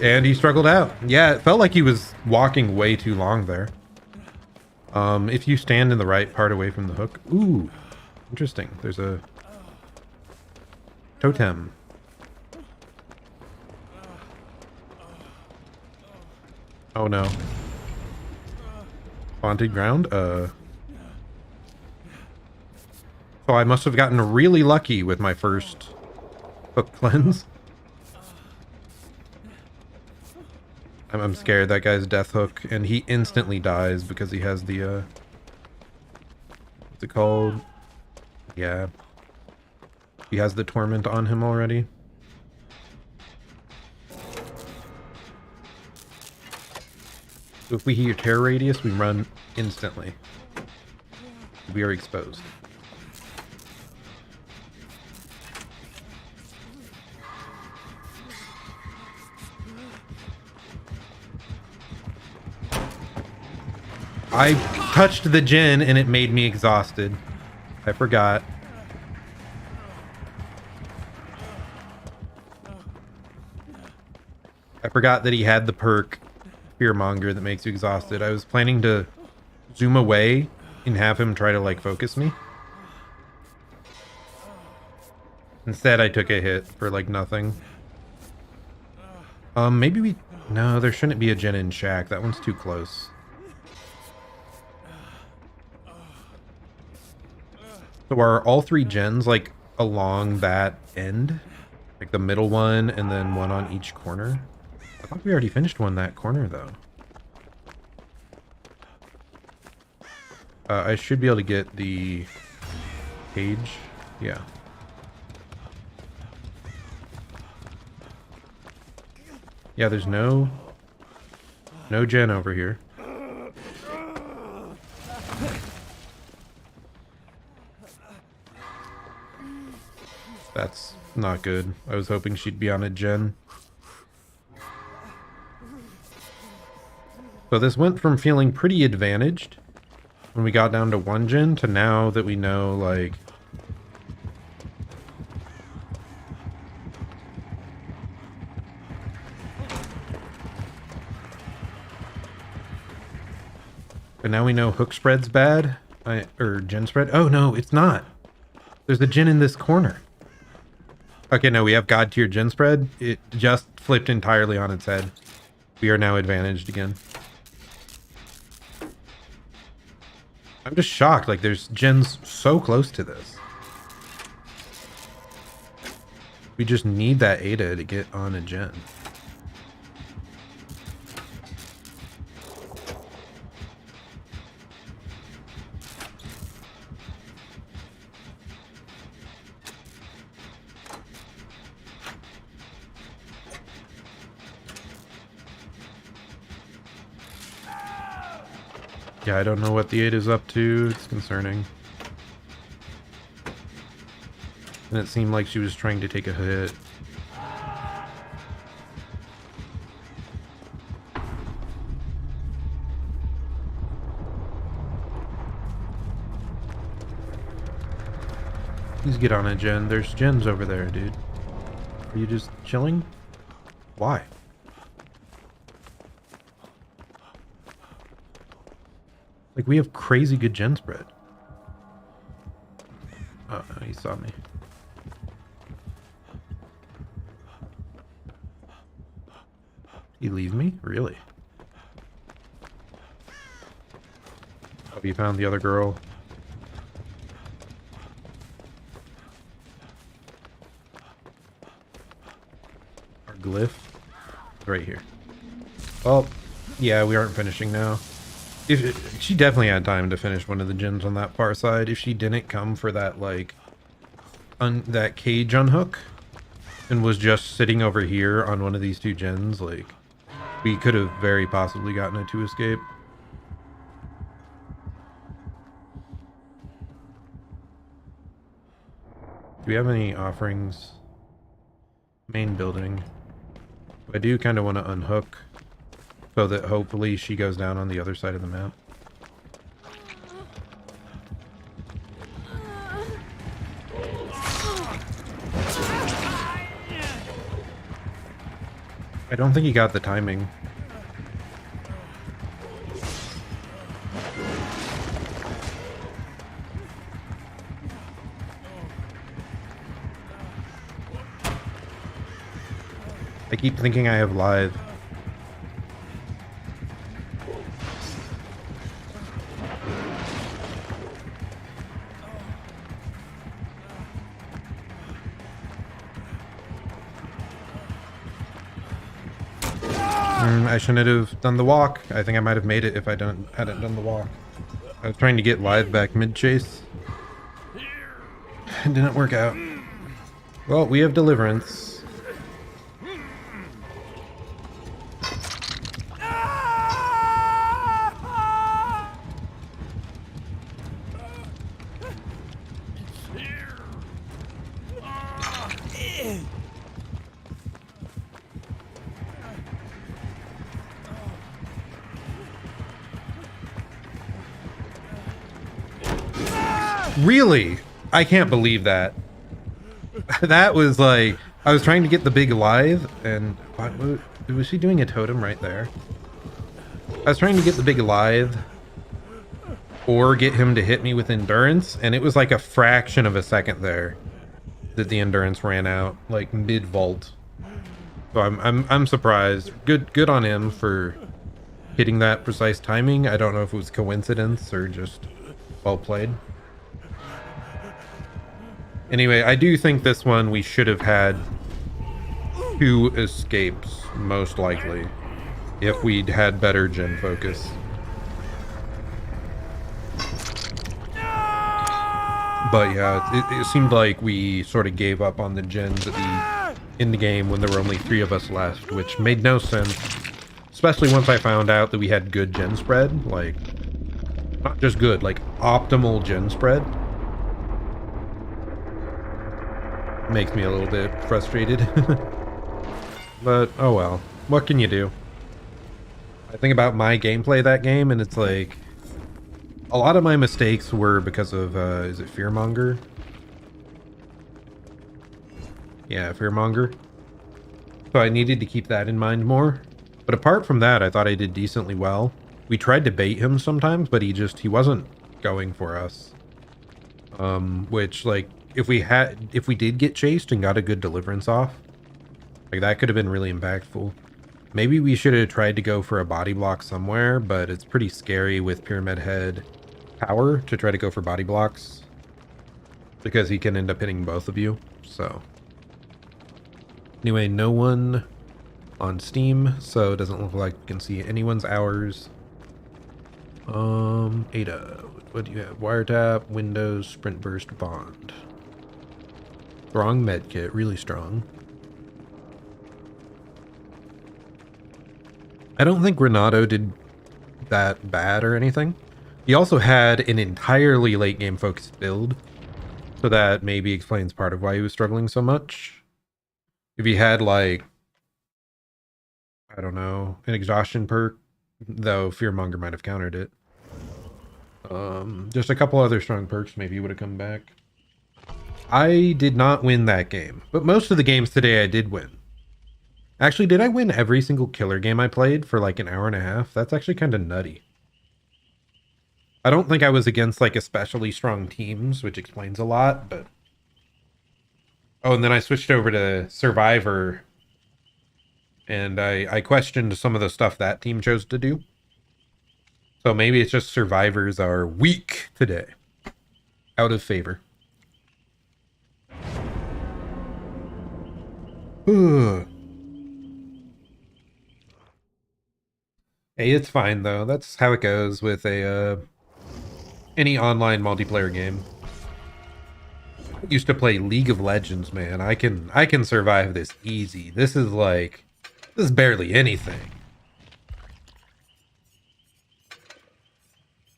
And he struggled out. Yeah, it felt like he was walking way too long there. If you stand in the right part away from the hook. Ooh, interesting. There's a totem. Oh no. Haunted ground? So I must have gotten really lucky with my first hook cleanse. I'm scared. That guy's Death Hook, and he instantly dies because he has the, what's it called? Yeah. He has the torment on him already. So if we hear terror radius, we run instantly. We are exposed. I touched the gen and it made me exhausted. I forgot. I forgot that he had the perk Fearmonger that makes you exhausted. I was planning to zoom away and have him try to like focus me. Instead, I took a hit for like nothing. Maybe we... No, there shouldn't be a gen in Shack. That one's too close. So are all 3 gens like along that end? Like the middle one and then one on each corner? I thought we already finished one that corner though. I should be able to get the cage. Yeah. Yeah, there's no gen over here. That's not good. I was hoping she'd be on a gen. So this went from feeling pretty advantaged when we got down to 1 gen to now that we know, like... And now we know hook spread's bad. Or gen spread. Oh no, it's not. There's a gen in this corner. Okay, no, we have God tier gen spread. It just flipped entirely on its head. We are now advantaged again. I'm just shocked. Like, there's gens so close to this. We just need that Ada to get on a gen. Yeah, I don't know what the 8 is up to. It's concerning. And it seemed like she was trying to take a hit. Please get on it, Jen. There's gens over there, dude. Are you just chilling? Why? Like, we have crazy good gen spread. Oh, no, he saw me. He leave me? Really? Oh, you found the other girl. Our glyph? Right here. Well, yeah, we aren't finishing now. She definitely had time to finish one of the gens on that far side. If she didn't come for that, like, that cage unhook and was just sitting over here on one of these 2 gens, like, we could have very possibly gotten a 2 escape. Do we have any offerings? Main building. I do kind of want to unhook so that hopefully she goes down on the other side of the map. I don't think he got the timing. I keep thinking I have live. I shouldn't have done the walk. I think I might have made it if I hadn't done the walk. I was trying to get live back mid-chase. It didn't work out. Well, we have deliverance. Really? I can't believe that. That was like, I was trying to get the big lithe, and was she doing a totem right there? I was trying to get the big lithe or get him to hit me with endurance, and it was like a fraction of a second there that the endurance ran out, like mid vault. So I'm surprised. Good on him for hitting that precise timing. I don't know if it was coincidence or just well played. Anyway, I do think this one we should have had 2 escapes, most likely, if we'd had better gen focus. But yeah, it seemed like we sort of gave up on the gens in the game when there were only 3 of us left, which made no sense. Especially once I found out that we had good gen spread, like, not just good, like optimal gen spread. Makes me a little bit frustrated. But oh well, what can you do? I think about my gameplay that game, and it's like a lot of my mistakes were because of is it Fearmonger? Yeah, Fearmonger. So I needed to keep that in mind more. But apart from that, I thought I did decently well. We tried to bait him sometimes, but he wasn't going for us. Which, like, if we did get chased and got a good deliverance off, like, that could have been really impactful. Maybe we should have tried to go for a body block somewhere, but it's pretty scary with Pyramid Head power to try to go for body blocks, because he can end up hitting both of you. So anyway, no one on Steam, so it doesn't look like we can see anyone's hours. Ada, what do you have? Wiretap, Windows, Sprint Burst, Bond. Strong medkit, really strong. I don't think Renato did that bad or anything. He also had an entirely late game focused build, so that maybe explains part of why he was struggling so much. If he had like, I don't know, an exhaustion perk, though Fearmonger might have countered it. Just a couple other strong perks, maybe he would have come back. I did not win that game, but most of the games today I did win. Actually, did I win every single killer game I played for like an hour and a half? That's actually kind of nutty. I don't think I was against like especially strong teams, which explains a lot, but... Oh, and then I switched over to Survivor, and I questioned some of the stuff that team chose to do. So maybe it's just survivors are weak today. Out of favor. Hey, it's fine though. That's how it goes with a any online multiplayer game. I used to play League of Legends, man. I can survive this easy. This is barely anything.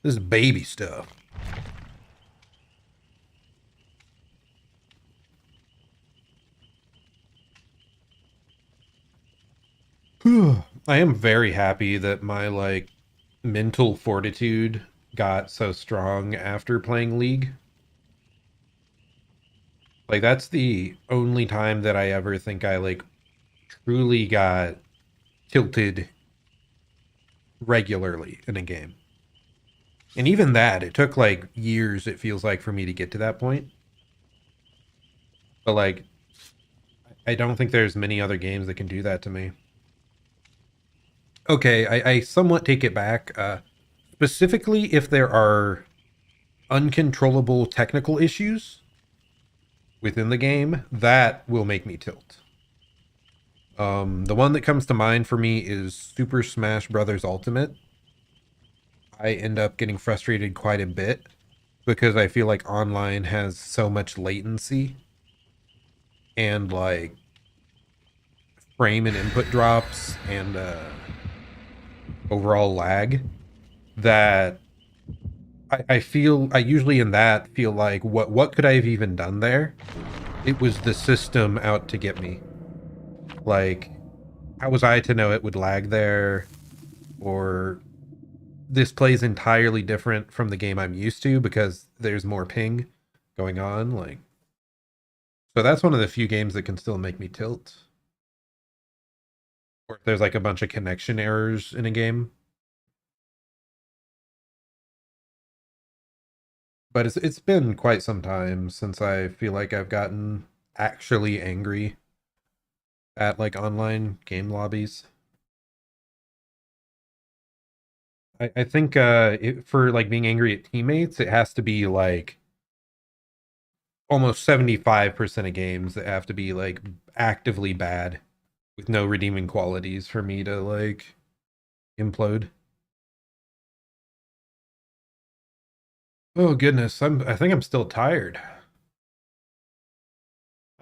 This is baby stuff. I am very happy that my like mental fortitude got so strong after playing League. Like that's the only time that I ever think I like truly got tilted regularly in a game. And even that, it took like years, it feels like, for me to get to that point. But like, I don't think there's many other games that can do that to me. Okay, I somewhat take it back. Specifically, if there are uncontrollable technical issues within the game, that will make me tilt. The one that comes to mind for me is Super Smash Bros. Ultimate. I end up getting frustrated quite a bit because I feel like online has so much latency and like frame and input drops and overall lag that I feel I usually in that feel like what could I have even done there? It was the system out to get me. Like, how was I to know it would lag there? Or this plays entirely different from the game I'm used to because there's more ping going on. Like, so that's one of the few games that can still make me tilt. Or if there's like a bunch of connection errors in a game. But it's been quite some time since I feel like I've gotten actually angry at like online game lobbies. I think for like being angry at teammates, it has to be like almost 75% of games that have to be like actively bad with no redeeming qualities for me to like implode. Oh goodness, I think I'm still tired.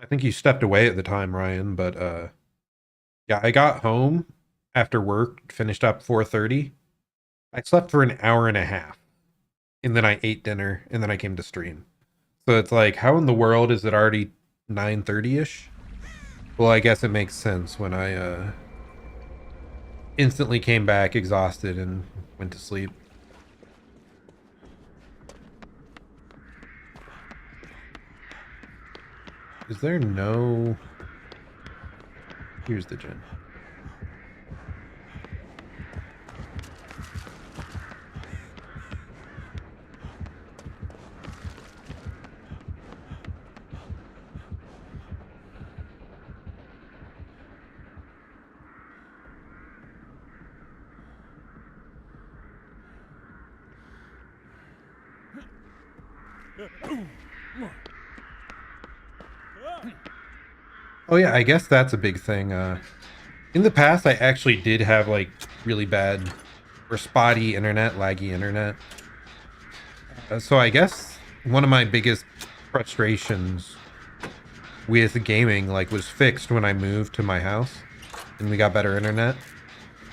I think you stepped away at the time, Ryan, but yeah, I got home after work, finished up 4:30. I slept for an hour and a half, and then I ate dinner, and then I came to stream. So it's like, how in the world is it already 9:30ish? Well, I guess it makes sense when I instantly came back exhausted and went to sleep. Is there no... Here's the gen. Oh yeah, I guess that's a big thing. In the past, I actually did have like really bad or spotty internet, laggy internet. So I guess one of my biggest frustrations with gaming like was fixed when I moved to my house and we got better internet.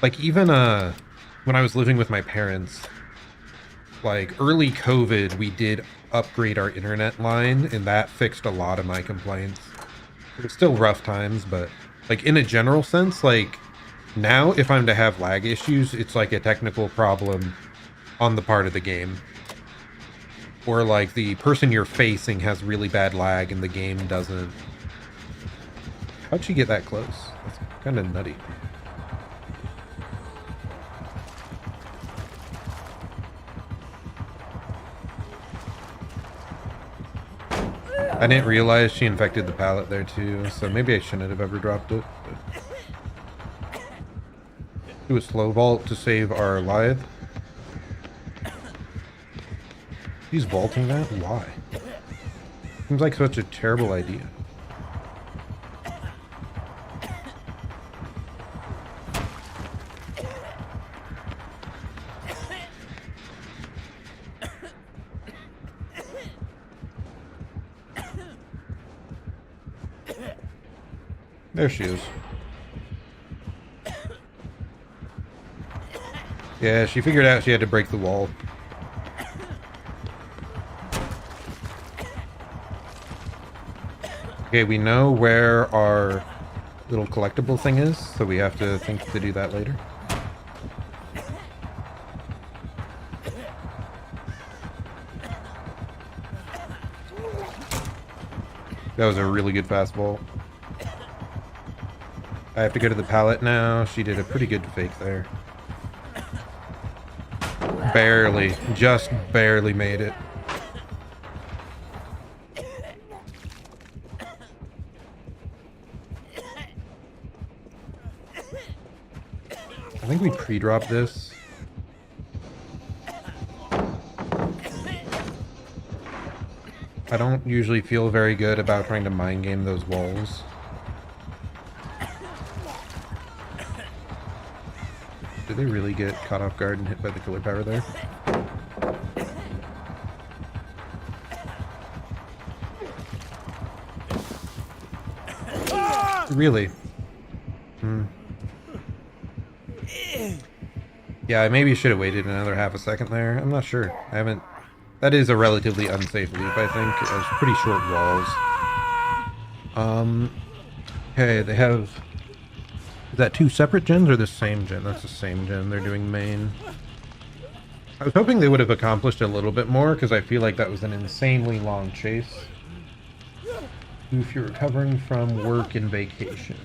Like even when I was living with my parents, like early COVID, we did upgrade our internet line, and that fixed a lot of my complaints. It was still rough times, but like in a general sense, like now if I'm to have lag issues, it's like a technical problem on the part of the game. Or like the person you're facing has really bad lag and the game doesn't. How'd she get that close? That's kind of nutty. I didn't realize she infected the pallet there too, so maybe I shouldn't have ever dropped it. But... do a slow vault to save our Lithe. He's vaulting that? Why? Seems like such a terrible idea. There she is. Yeah, she figured out she had to break the wall. Okay, we know where our little collectible thing is, so we have to think to do that later. That was a really good fastball. I have to go to the pallet now. She did a pretty good fake there. Barely. Just barely made it. I think we pre-dropped this. I don't usually feel very good about trying to mind game those walls. Did they really get caught off guard and hit by the killer power there? Really? Yeah, I maybe should have waited another half a second there. I'm not sure. I haven't... That is a relatively unsafe leap, I think. It was pretty short walls. Okay, they have... Is that two separate gens or the same gen? That's the same gen. They're doing main. I was hoping they would have accomplished a little bit more, because I feel like that was an insanely long chase. If you're recovering from work and vacation.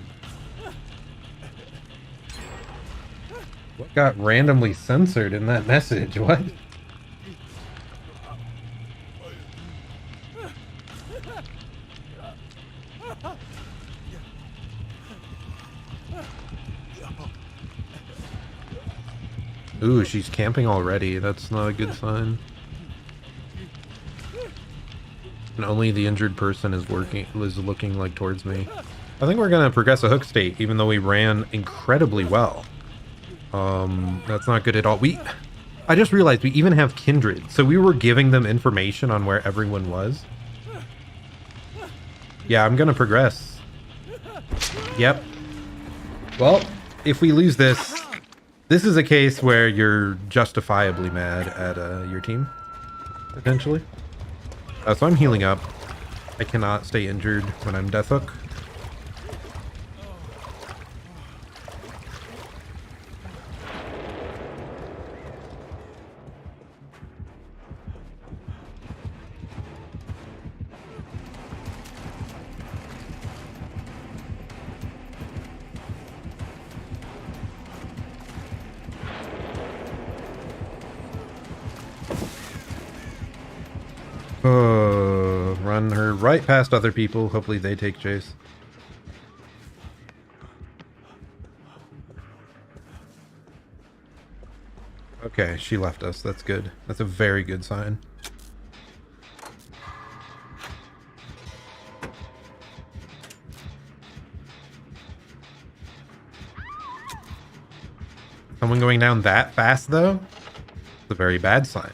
What got randomly censored in that message? What? Ooh, she's camping already. That's not a good sign. And only the injured person is looking like towards me. I think we're gonna progress a hook state, even though we ran incredibly well. That's not good at all. I just realized we even have kindred, so we were giving them information on where everyone was. Yeah, I'm gonna progress. Yep. Well, if we lose this, this is a case where you're justifiably mad at your team, potentially. So I'm healing up. I cannot stay injured when I'm death hook. Run her right past other people. Hopefully they take chase. Okay, she left us. That's good. That's a very good sign. Someone going down that fast, though? It's a very bad sign.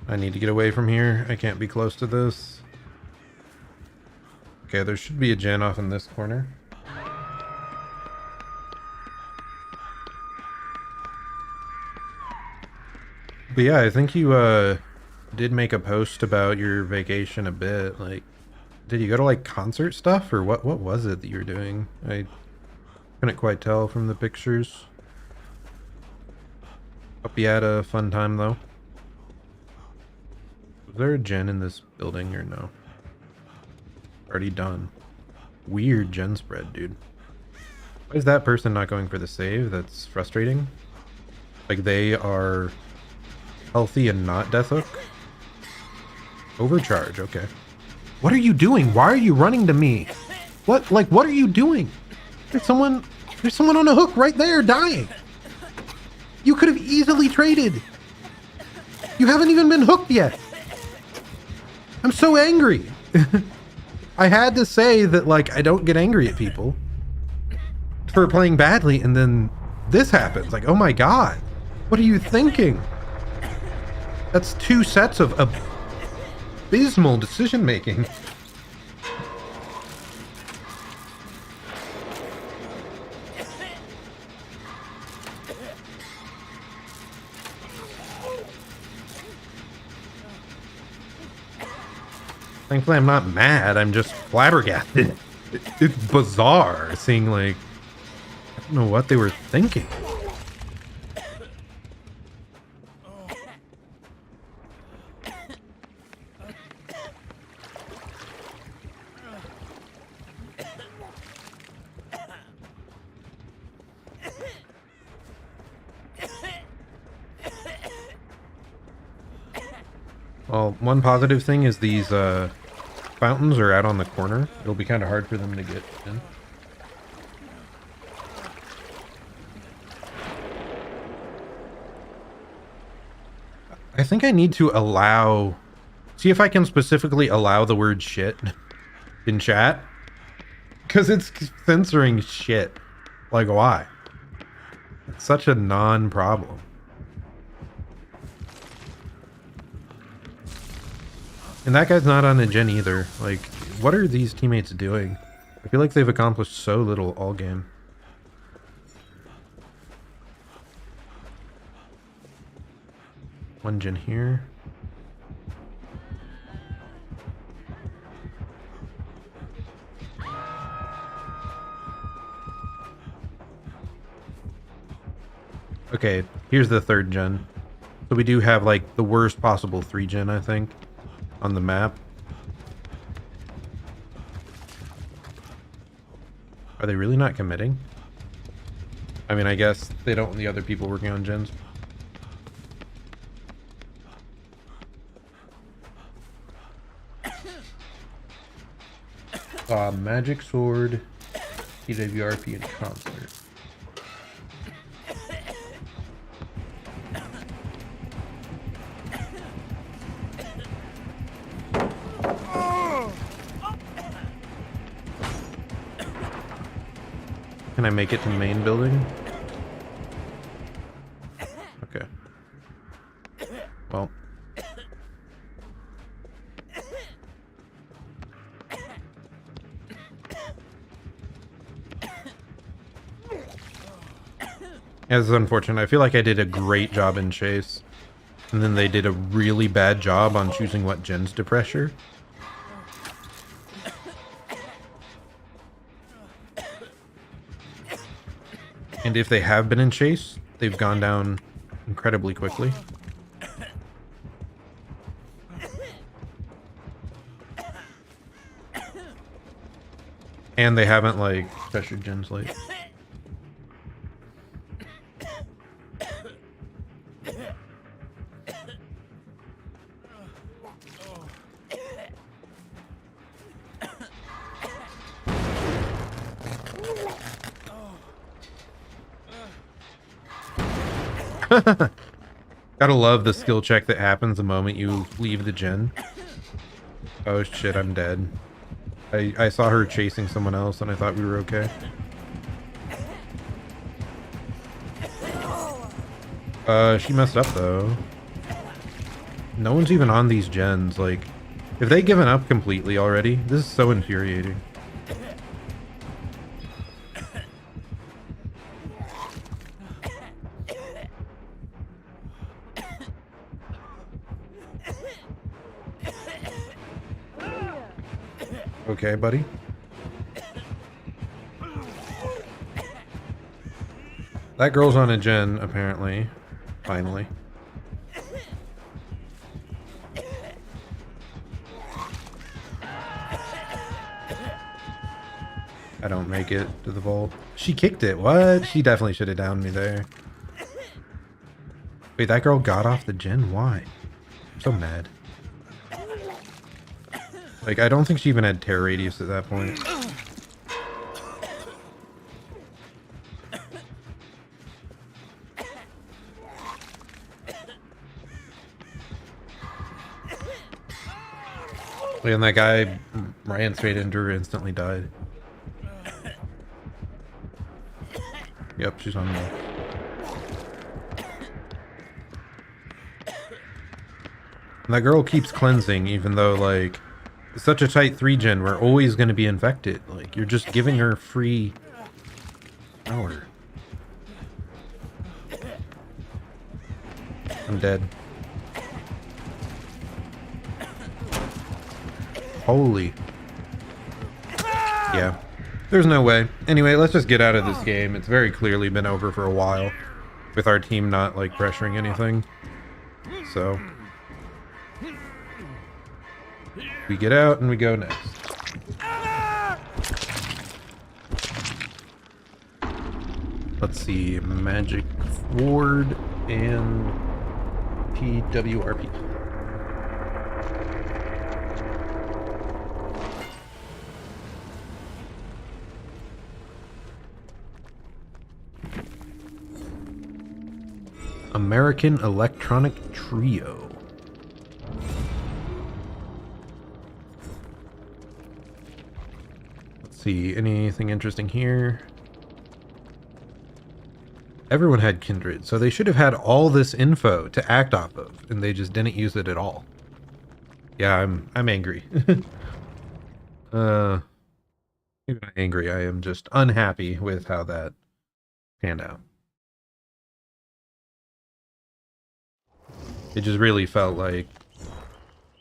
I need to get away from here. I can't be close to this. Okay, there should be a gen off in this corner. But yeah, I think you did make a post about your vacation a bit. Like, did you go to like concert stuff or what was it that you were doing? I couldn't quite tell from the pictures. Hope you had a fun time though. Was there a gen in this building or no? Already done. Weird gen spread, dude. Why is that person not going for the save? That's frustrating. Like they are healthy and not death hook. Overcharge, okay. What are you doing? Why are you running to me? What are you doing? There's someone on a hook right there dying. You could have easily traded. You haven't even been hooked yet. I'm so angry. I had to say that, like, I don't get angry at people for playing badly, and then this happens. Like, oh my god. What are you thinking? That's 2 sets of abysmal decision making. Thankfully, I'm not mad. I'm just flabbergasted. It's bizarre seeing, like, I don't know what they were thinking. Well, one positive thing is these fountains are out on the corner. It'll be kind of hard for them to get in. I think I need to allow... See if I can specifically allow the word shit in chat. Because it's censoring shit. Like, why? It's such a non-problem. And that guy's not on a gen either. Like, what are these teammates doing? I feel like they've accomplished so little all game. One gen here. Okay, here's the 3rd gen. So we do have like the worst possible 3 gen, I think, on the map. Are they really not committing? I mean, I guess they don't want the other people working on gens. Magic Sword, TWRP, and Concert. Can I make it to the main building? Okay. Well. Yeah, this is unfortunate. I feel like I did a great job in chase. And then they did a really bad job on choosing what gens to pressure. And if they have been in chase, they've gone down incredibly quickly. And they haven't, like, pressured gens late. Gotta love the skill check that happens the moment you leave the gen. Oh shit, I'm dead. I saw her chasing someone else and I thought we were okay. She messed up though. No one's even on these gens. Like, if they given up completely already, this is so infuriating. Okay, buddy. That girl's on a gen, apparently. Finally. I don't make it to the vault. She kicked it. What? She definitely should have downed me there. Wait, that girl got off the gen? Why? I'm so mad. Like, I don't think she even had terror radius at that point. And that guy ran straight into her, instantly died. Yep, she's on me. And that girl keeps cleansing, even though, like, it's such a tight 3-gen, we're always going to be infected. Like, you're just giving her free power. I'm dead. Holy. Yeah. There's no way. Anyway, let's just get out of this game. It's very clearly been over for a while. With our team not, like, pressuring anything. So. We get out and we go next. Let's see. Magic Ward and PWRP. American Electronic Trio. Let's see, anything interesting here? Everyone had Kindred, so they should have had all this info to act off of, and they just didn't use it at all. Yeah, I'm angry. Maybe not angry, I am just unhappy with how that panned out. It just really felt like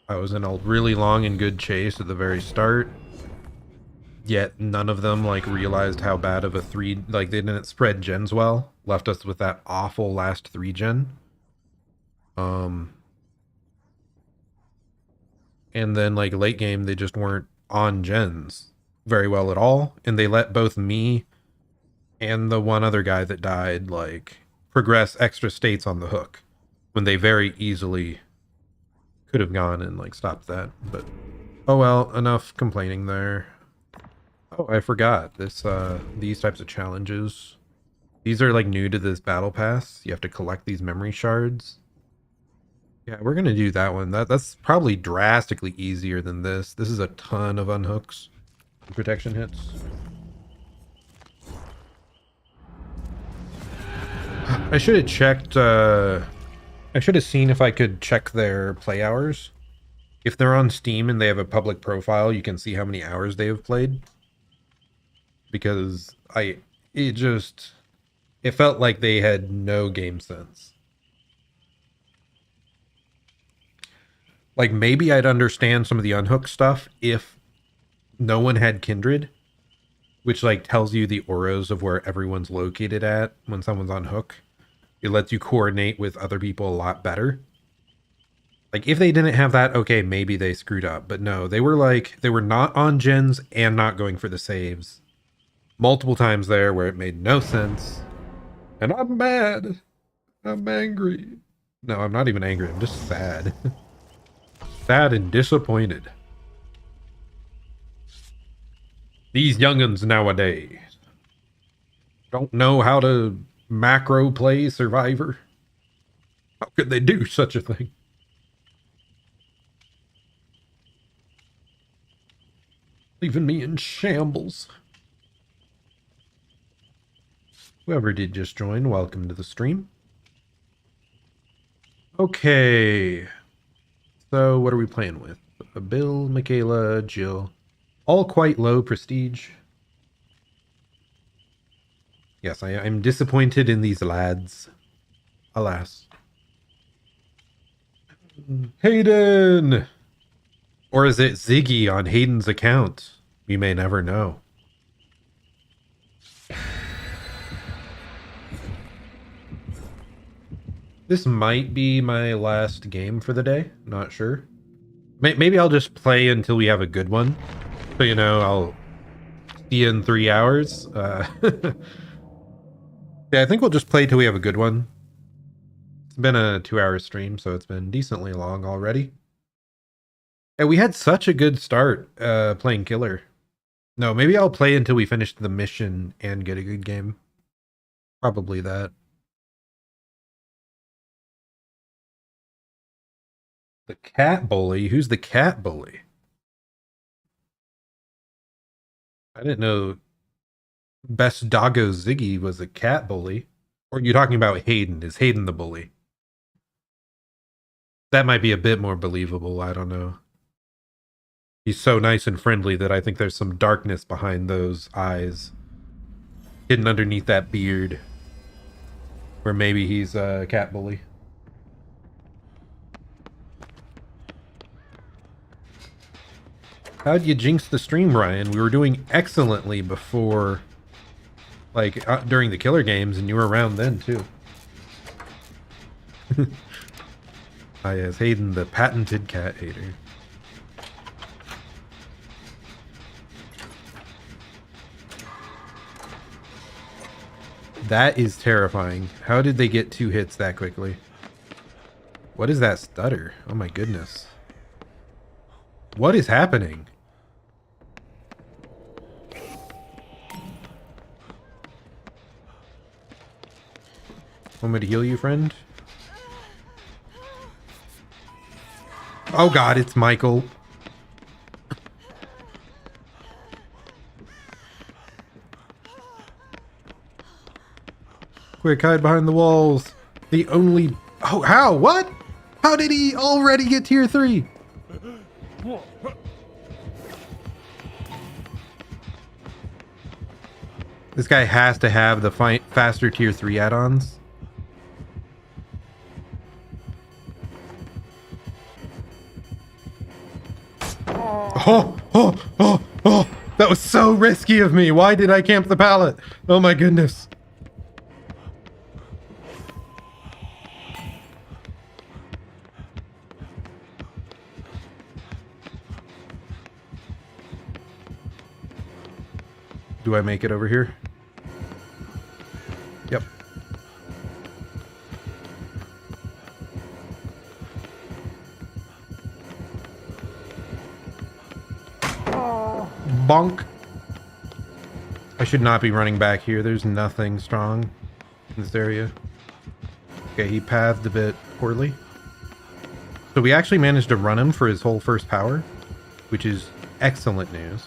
I was in a really long and good chase at the very start. Yet none of them like realized how bad of a 3, like they didn't spread gens well. Left us with that awful last 3-gen. And then like late game they just weren't on gens very well at all. And they let both me and the one other guy that died like progress extra states on the hook. When they very easily could have gone and like stopped that, but oh well, enough complaining there. Oh, I forgot this. These types of challenges, these are like new to this battle pass. You have to collect these memory shards. Yeah, we're gonna do that one. That's probably drastically easier than this. This is a ton of unhooks, protection hits. I should have checked. I should have seen if I could check their play hours. If they're on Steam and they have a public profile, you can see how many hours they have played. Because it felt like they had no game sense. Like maybe I'd understand some of the unhook stuff if no one had Kindred, which like tells you the auras of where everyone's located at when someone's on hook. It lets you coordinate with other people a lot better. Like if they didn't have that, okay, maybe they screwed up. But no, they were not on gens and not going for the saves. Multiple times there where it made no sense. And I'm mad. I'm angry. No, I'm not even angry. I'm just sad. Sad and disappointed. These young'uns nowadays don't know how to macro play Survivor. How could they do such a thing? Leaving me in shambles. Whoever did just join, welcome to the stream. Okay. So, what are we playing with? Bill, Michaela, Jill. All quite low prestige. Yes, I'm disappointed in these lads. Alas. Hayden! Or is it Ziggy on Hayden's account? We may never know. This might be my last game for the day. Not sure. Maybe I'll just play until we have a good one. So, you know, I'll see you in 3 hours. Yeah, I think we'll just play till we have a good one. It's been a 2-hour stream, so it's been decently long already. And we had such a good start playing Killer. No, maybe I'll play until we finish the mission and get a good game. Probably that. The cat bully? Who's the cat bully? I didn't know Best Doggo Ziggy was a cat bully. Or are you talking about Hayden? Is Hayden the bully? That might be a bit more believable. I don't know. He's so nice and friendly that I think there's some darkness behind those eyes. Hidden underneath that beard. Or maybe he's a cat bully. How'd you jinx the stream, Ryan? We were doing excellently before, like, during the Killer games, and you were around then, too. Yes, Hayden, the patented cat hater. That is terrifying. How did they get 2 hits that quickly? What is that stutter? Oh my goodness. What is happening? Want me to heal you, friend? Oh god, it's Michael. Quick, hide behind the walls. The only... Oh, how? What? How did he already get tier 3? This guy has to have the faster tier 3 add-ons. Oh, that was so risky of me. Why did I camp the pallet? Oh my goodness. Do I make it over here? Yep. Bonk. I should not be running back here. There's nothing strong in this area. Okay, he pathed a bit poorly. So we actually managed to run him for his whole first power, which is excellent news.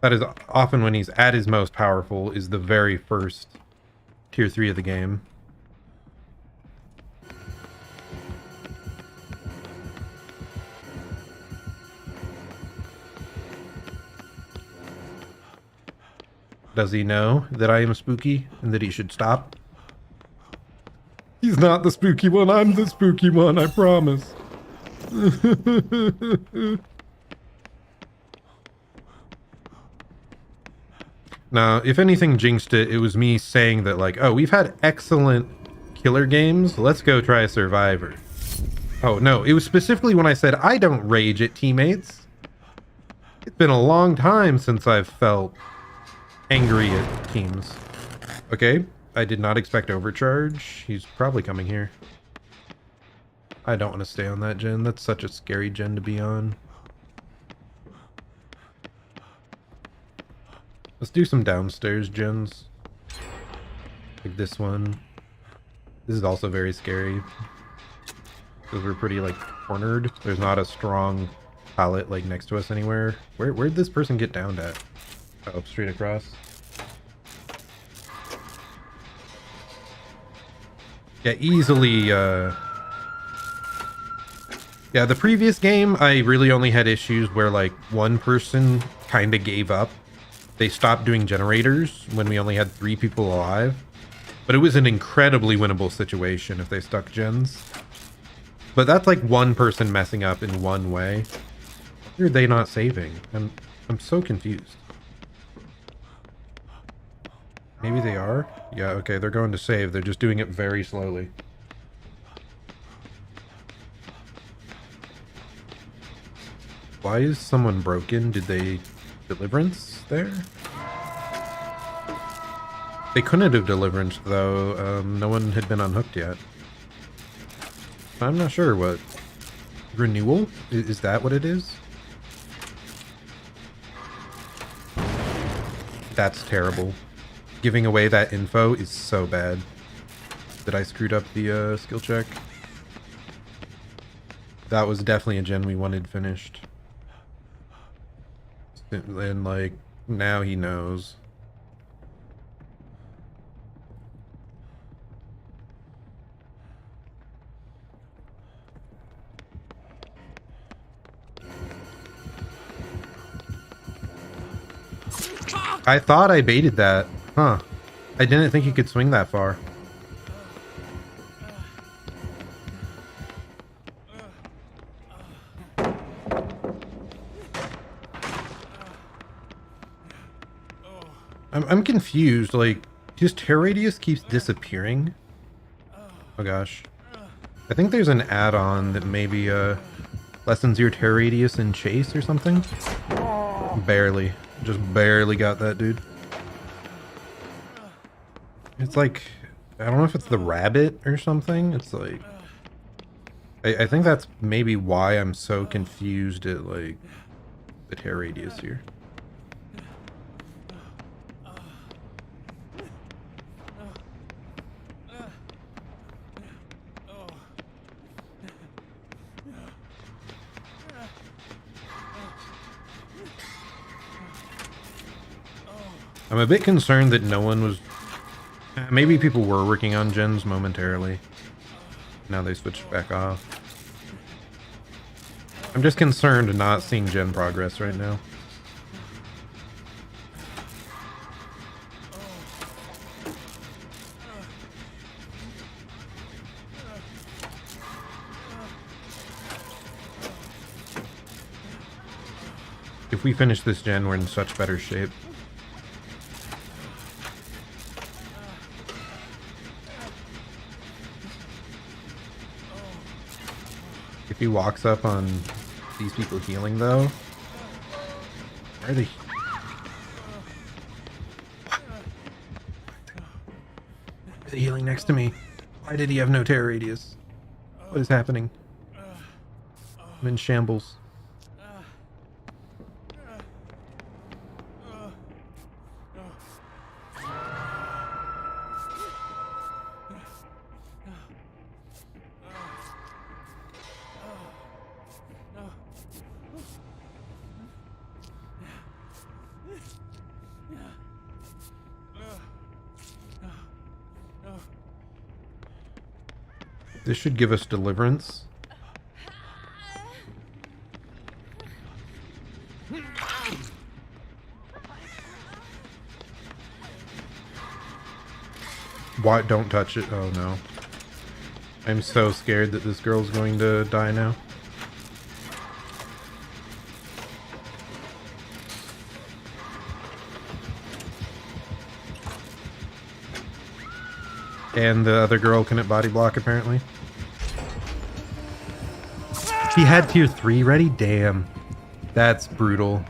That is often when he's at his most powerful, is the very first tier 3 of the game. Does he know that I am spooky and that he should stop? He's not the spooky one, I'm the spooky one, I promise. Now, if anything jinxed it, it was me saying that, like, oh, we've had excellent Killer games, let's go try Survivor. Oh, no, it was specifically when I said I don't rage at teammates. It's been a long time since I've felt angry at teams. Okay, I did not expect overcharge. He's probably coming here. I don't want to stay on that gen. That's such a scary gen to be on. Let's do some downstairs gens. Like this one. This is also very scary. Because we're pretty, like, cornered. There's not a strong pallet, like, next to us anywhere. Where'd this person get downed at? Oh, straight across. Yeah, easily, yeah, the previous game, I really only had issues where, like, one person kind of gave up. They stopped doing generators when we only had 3 people alive. But it was an incredibly winnable situation if they stuck gens. But that's like one person messing up in one way. Why are they not saving? I'm so confused. Maybe they are? Yeah, okay, they're going to save. They're just doing it very slowly. Why is someone broken? Did they... Deliverance there? They couldn't have Deliverance, though. No one had been unhooked yet. I'm not sure what... Renewal? Is that what it is? That's terrible. Giving away that info is so bad. That I screwed up the skill check. That was definitely a gen we wanted finished. And like, now he knows. I thought I baited that. Huh. I didn't think you could swing that far. I'm confused. Like, his tear radius keeps disappearing. Oh gosh. I think there's an add-on that maybe lessens your tear radius in chase or something. Barely. Just barely got that dude. It's like, I don't know if it's the rabbit or something. It's like, I think that's maybe why I'm so confused at like the tear radius here. I'm a bit concerned that no one was... Maybe people were working on gens momentarily. Now they switched back off. I'm just concerned not seeing gen progress right now. If we finish this gen, we're in such better shape. If he walks up on these people healing, though, where are they? What? Are they healing next to me? Why did he have no tear radius? What is happening? I'm in shambles. This should give us deliverance. Why? Don't touch it. Oh no. I'm so scared that this girl's going to die now. And the other girl couldn't body block, apparently. He had tier 3 ready? Damn. That's brutal.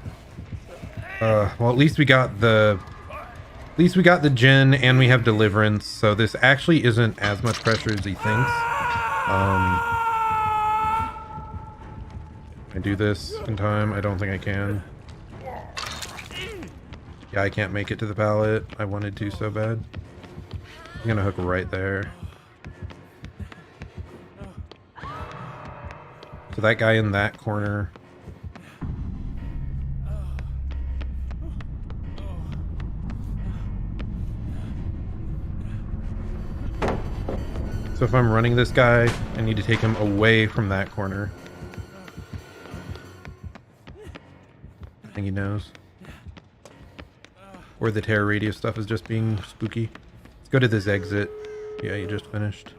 Well, at least we got the... At least we got the gen, and we have deliverance, so this actually isn't as much pressure as he thinks. I do this in time? I don't think I can. Yeah, I can't make it to the pallet. I wanted to so bad. I'm gonna hook right there. So that guy in that corner. So if I'm running this guy, I need to take him away from that corner. I think he knows. Or the tear radius stuff is just being spooky. Go to this exit. Yeah, you just finished.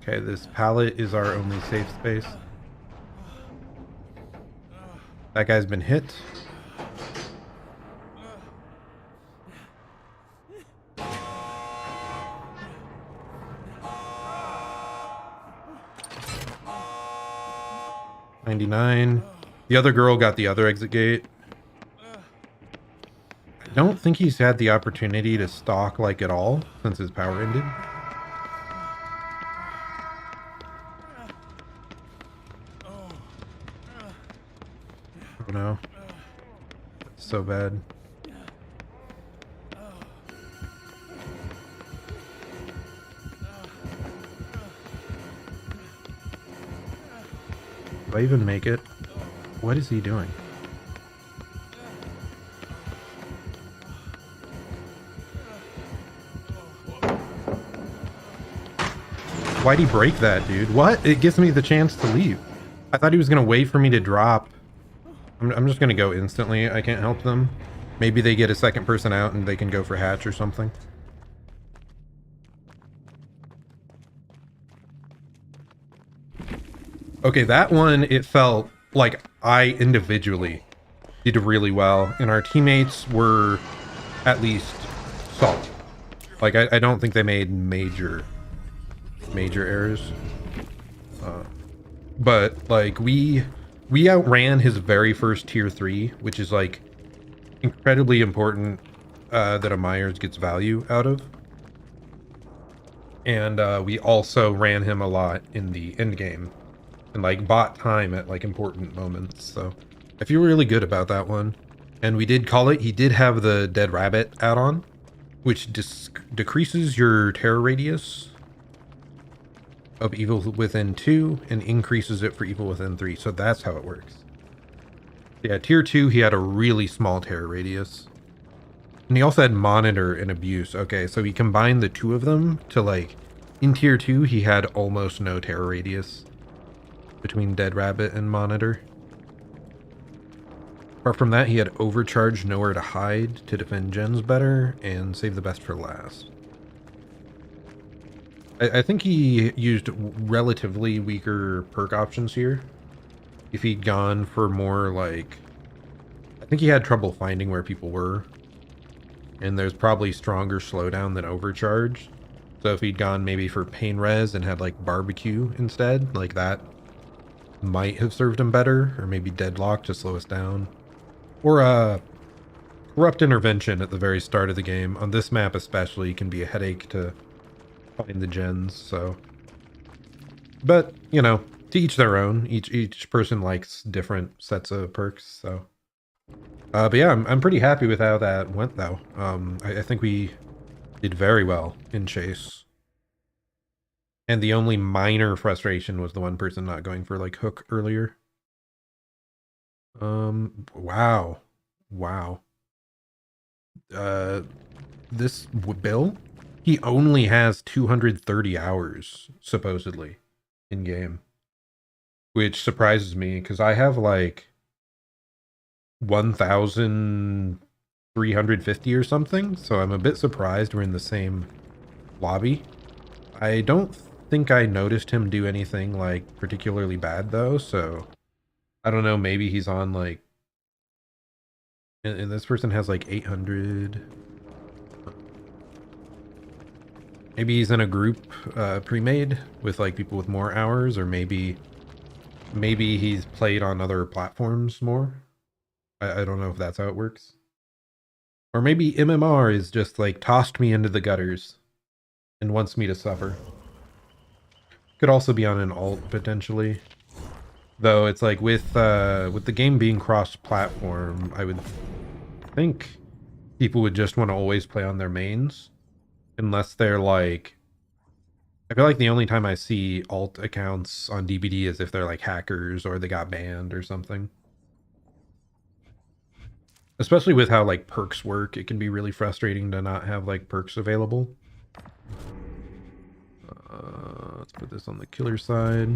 Okay, this pallet is our only safe space. That guy's been hit. $99. The other girl got the other exit gate. I don't think he's had the opportunity to stalk like at all since his power ended. Oh no. That's so bad. Do I even make it? What is he doing? Why'd he break that, dude? What? It gives me the chance to leave. I thought he was gonna wait for me to drop. I'm just gonna go instantly. I can't help them. Maybe they get a second person out and they can go for hatch or something. Okay, that one, it felt like I individually did really well, and our teammates were at least solid. Like, I don't think they made major errors. But, like, we outran his very first tier 3, which is, like, incredibly important that a Myers gets value out of. And we also ran him a lot in the end game. And like bought time at like important moments, so I feel really good about that one. And we did call it. He did have the Dead Rabbit add-on, which decreases your terror radius of Evil Within 2 and increases it for Evil Within 3. So that's how it works. Yeah, tier 2 he had a really small terror radius, and he also had Monitor and Abuse. Okay, so he combined the two of them to like in tier 2 he had almost no terror radius between Dead Rabbit and Monitor. Apart from that, he had Overcharge, Nowhere to Hide to defend gens better, and Save the Best for last. I think he used relatively weaker perk options here. If he'd gone for more like... I think he had trouble finding where people were. And there's probably stronger slowdown than Overcharge. So if he'd gone maybe for Pain Res and had like Barbecue instead, like that might have served him better, or maybe Deadlock to slow us down, or Corrupt Intervention at the very start of the game. On this map especially can be a headache to find the gens, so. But, you know, to each their own. Each person likes different sets of perks, so. But yeah, I'm pretty happy with how that went though. I think we did very well in Chase. And the only minor frustration was the one person not going for like Hook earlier. Wow. This Bill, he only has 230 hours supposedly in game, which surprises me because I have like 1,350 or something. So I'm a bit surprised we're in the same lobby. I don't think I noticed him do anything like particularly bad though, so I don't know, maybe he's on like, and this person has like 800. Maybe he's in a group pre-made with like people with more hours, or maybe he's played on other platforms more. I don't know if that's how it works. Or maybe MMR is just like tossed me into the gutters and wants me to suffer. Could also be on an alt potentially, though. It's like with the game being cross-platform, I would think people would just want to always play on their mains, unless they're like. I feel like the only time I see alt accounts on DBD is if they're like hackers or they got banned or something. Especially with how like perks work, it can be really frustrating to not have like perks available. Let's put this on the killer side.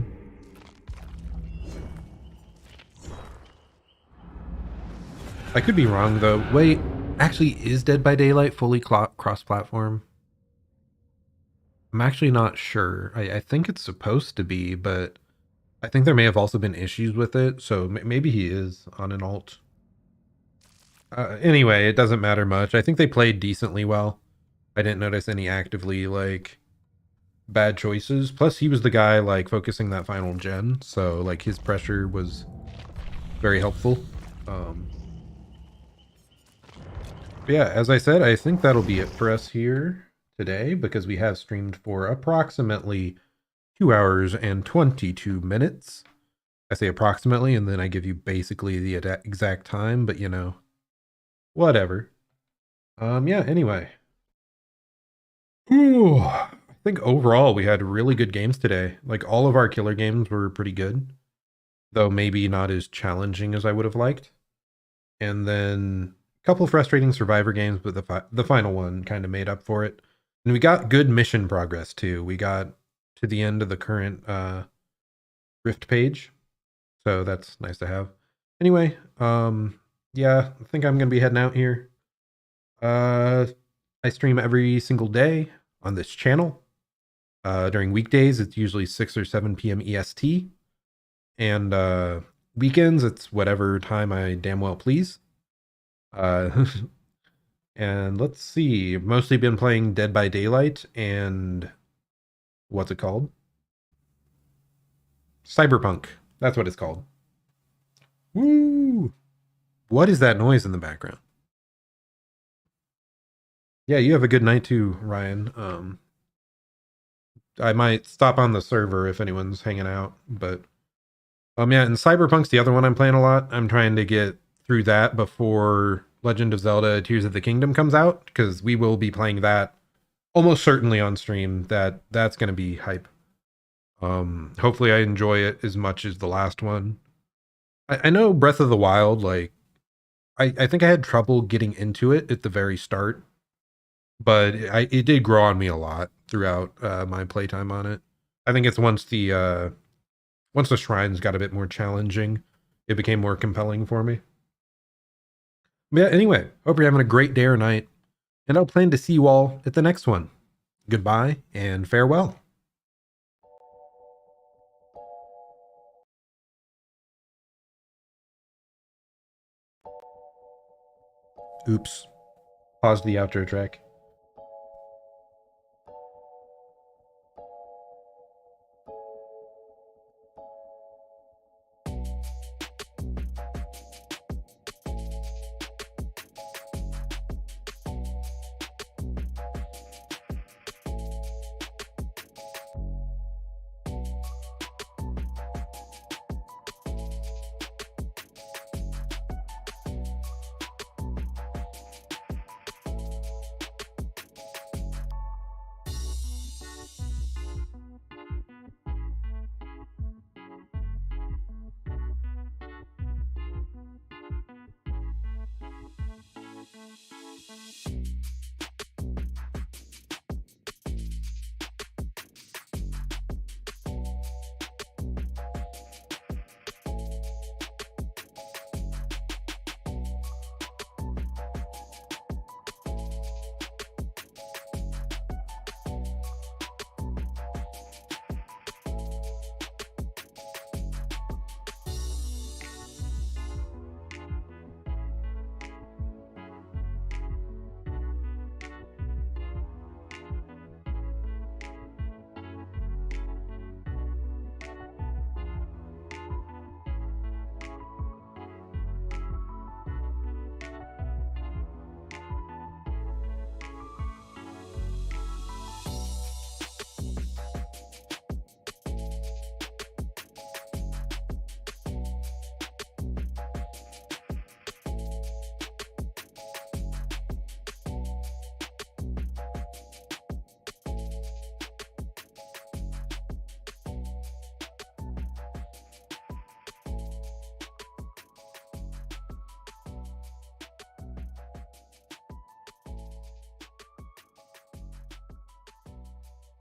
I could be wrong though. Wait, actually, is Dead by Daylight fully cross-platform? I'm actually not sure. I think it's supposed to be, but I think there may have also been issues with it, so maybe he is on an alt. Anyway, it doesn't matter much. I think they played decently well. I didn't notice any actively, like, bad choices. Plus, he was the guy, like, focusing that final gen, so, like, his pressure was very helpful. But yeah, as I said, I think that'll be it for us here today, because we have streamed for approximately 2 hours and 22 minutes. I say approximately, and then I give you basically the exact time, but you know, whatever. Yeah, anyway. Ooh, I think overall we had really good games today. Like all of our killer games were pretty good, though maybe not as challenging as I would have liked. And then a couple of frustrating survivor games, but the final one kind of made up for it. And we got good mission progress too. We got to the end of the current Rift page, so that's nice to have. Anyway, yeah, I think I'm gonna be heading out here. I stream every single day on this channel. During weekdays, it's usually 6 or 7 p.m. EST. And weekends, it's whatever time I damn well please. And let's see. I've mostly been playing Dead by Daylight and what's it called? Cyberpunk. That's what it's called. Woo! What is that noise in the background? Yeah, you have a good night too, Ryan. I might stop on the server if anyone's hanging out, but yeah, and Cyberpunk's the other one I'm playing a lot. I'm trying to get through that before Legend of Zelda Tears of the Kingdom comes out, because we will be playing that almost certainly on stream. That's going to be hype. Hopefully I enjoy it as much as the last one. I know Breath of the Wild, like I think I had trouble getting into it at the very start, but it did grow on me a lot throughout my playtime on it. I think it's once the shrines got a bit more challenging, it became more compelling for me. But yeah, anyway, hope you're having a great day or night, and I'll plan to see you all at the next one. Goodbye and farewell. Oops. Pause the outro track.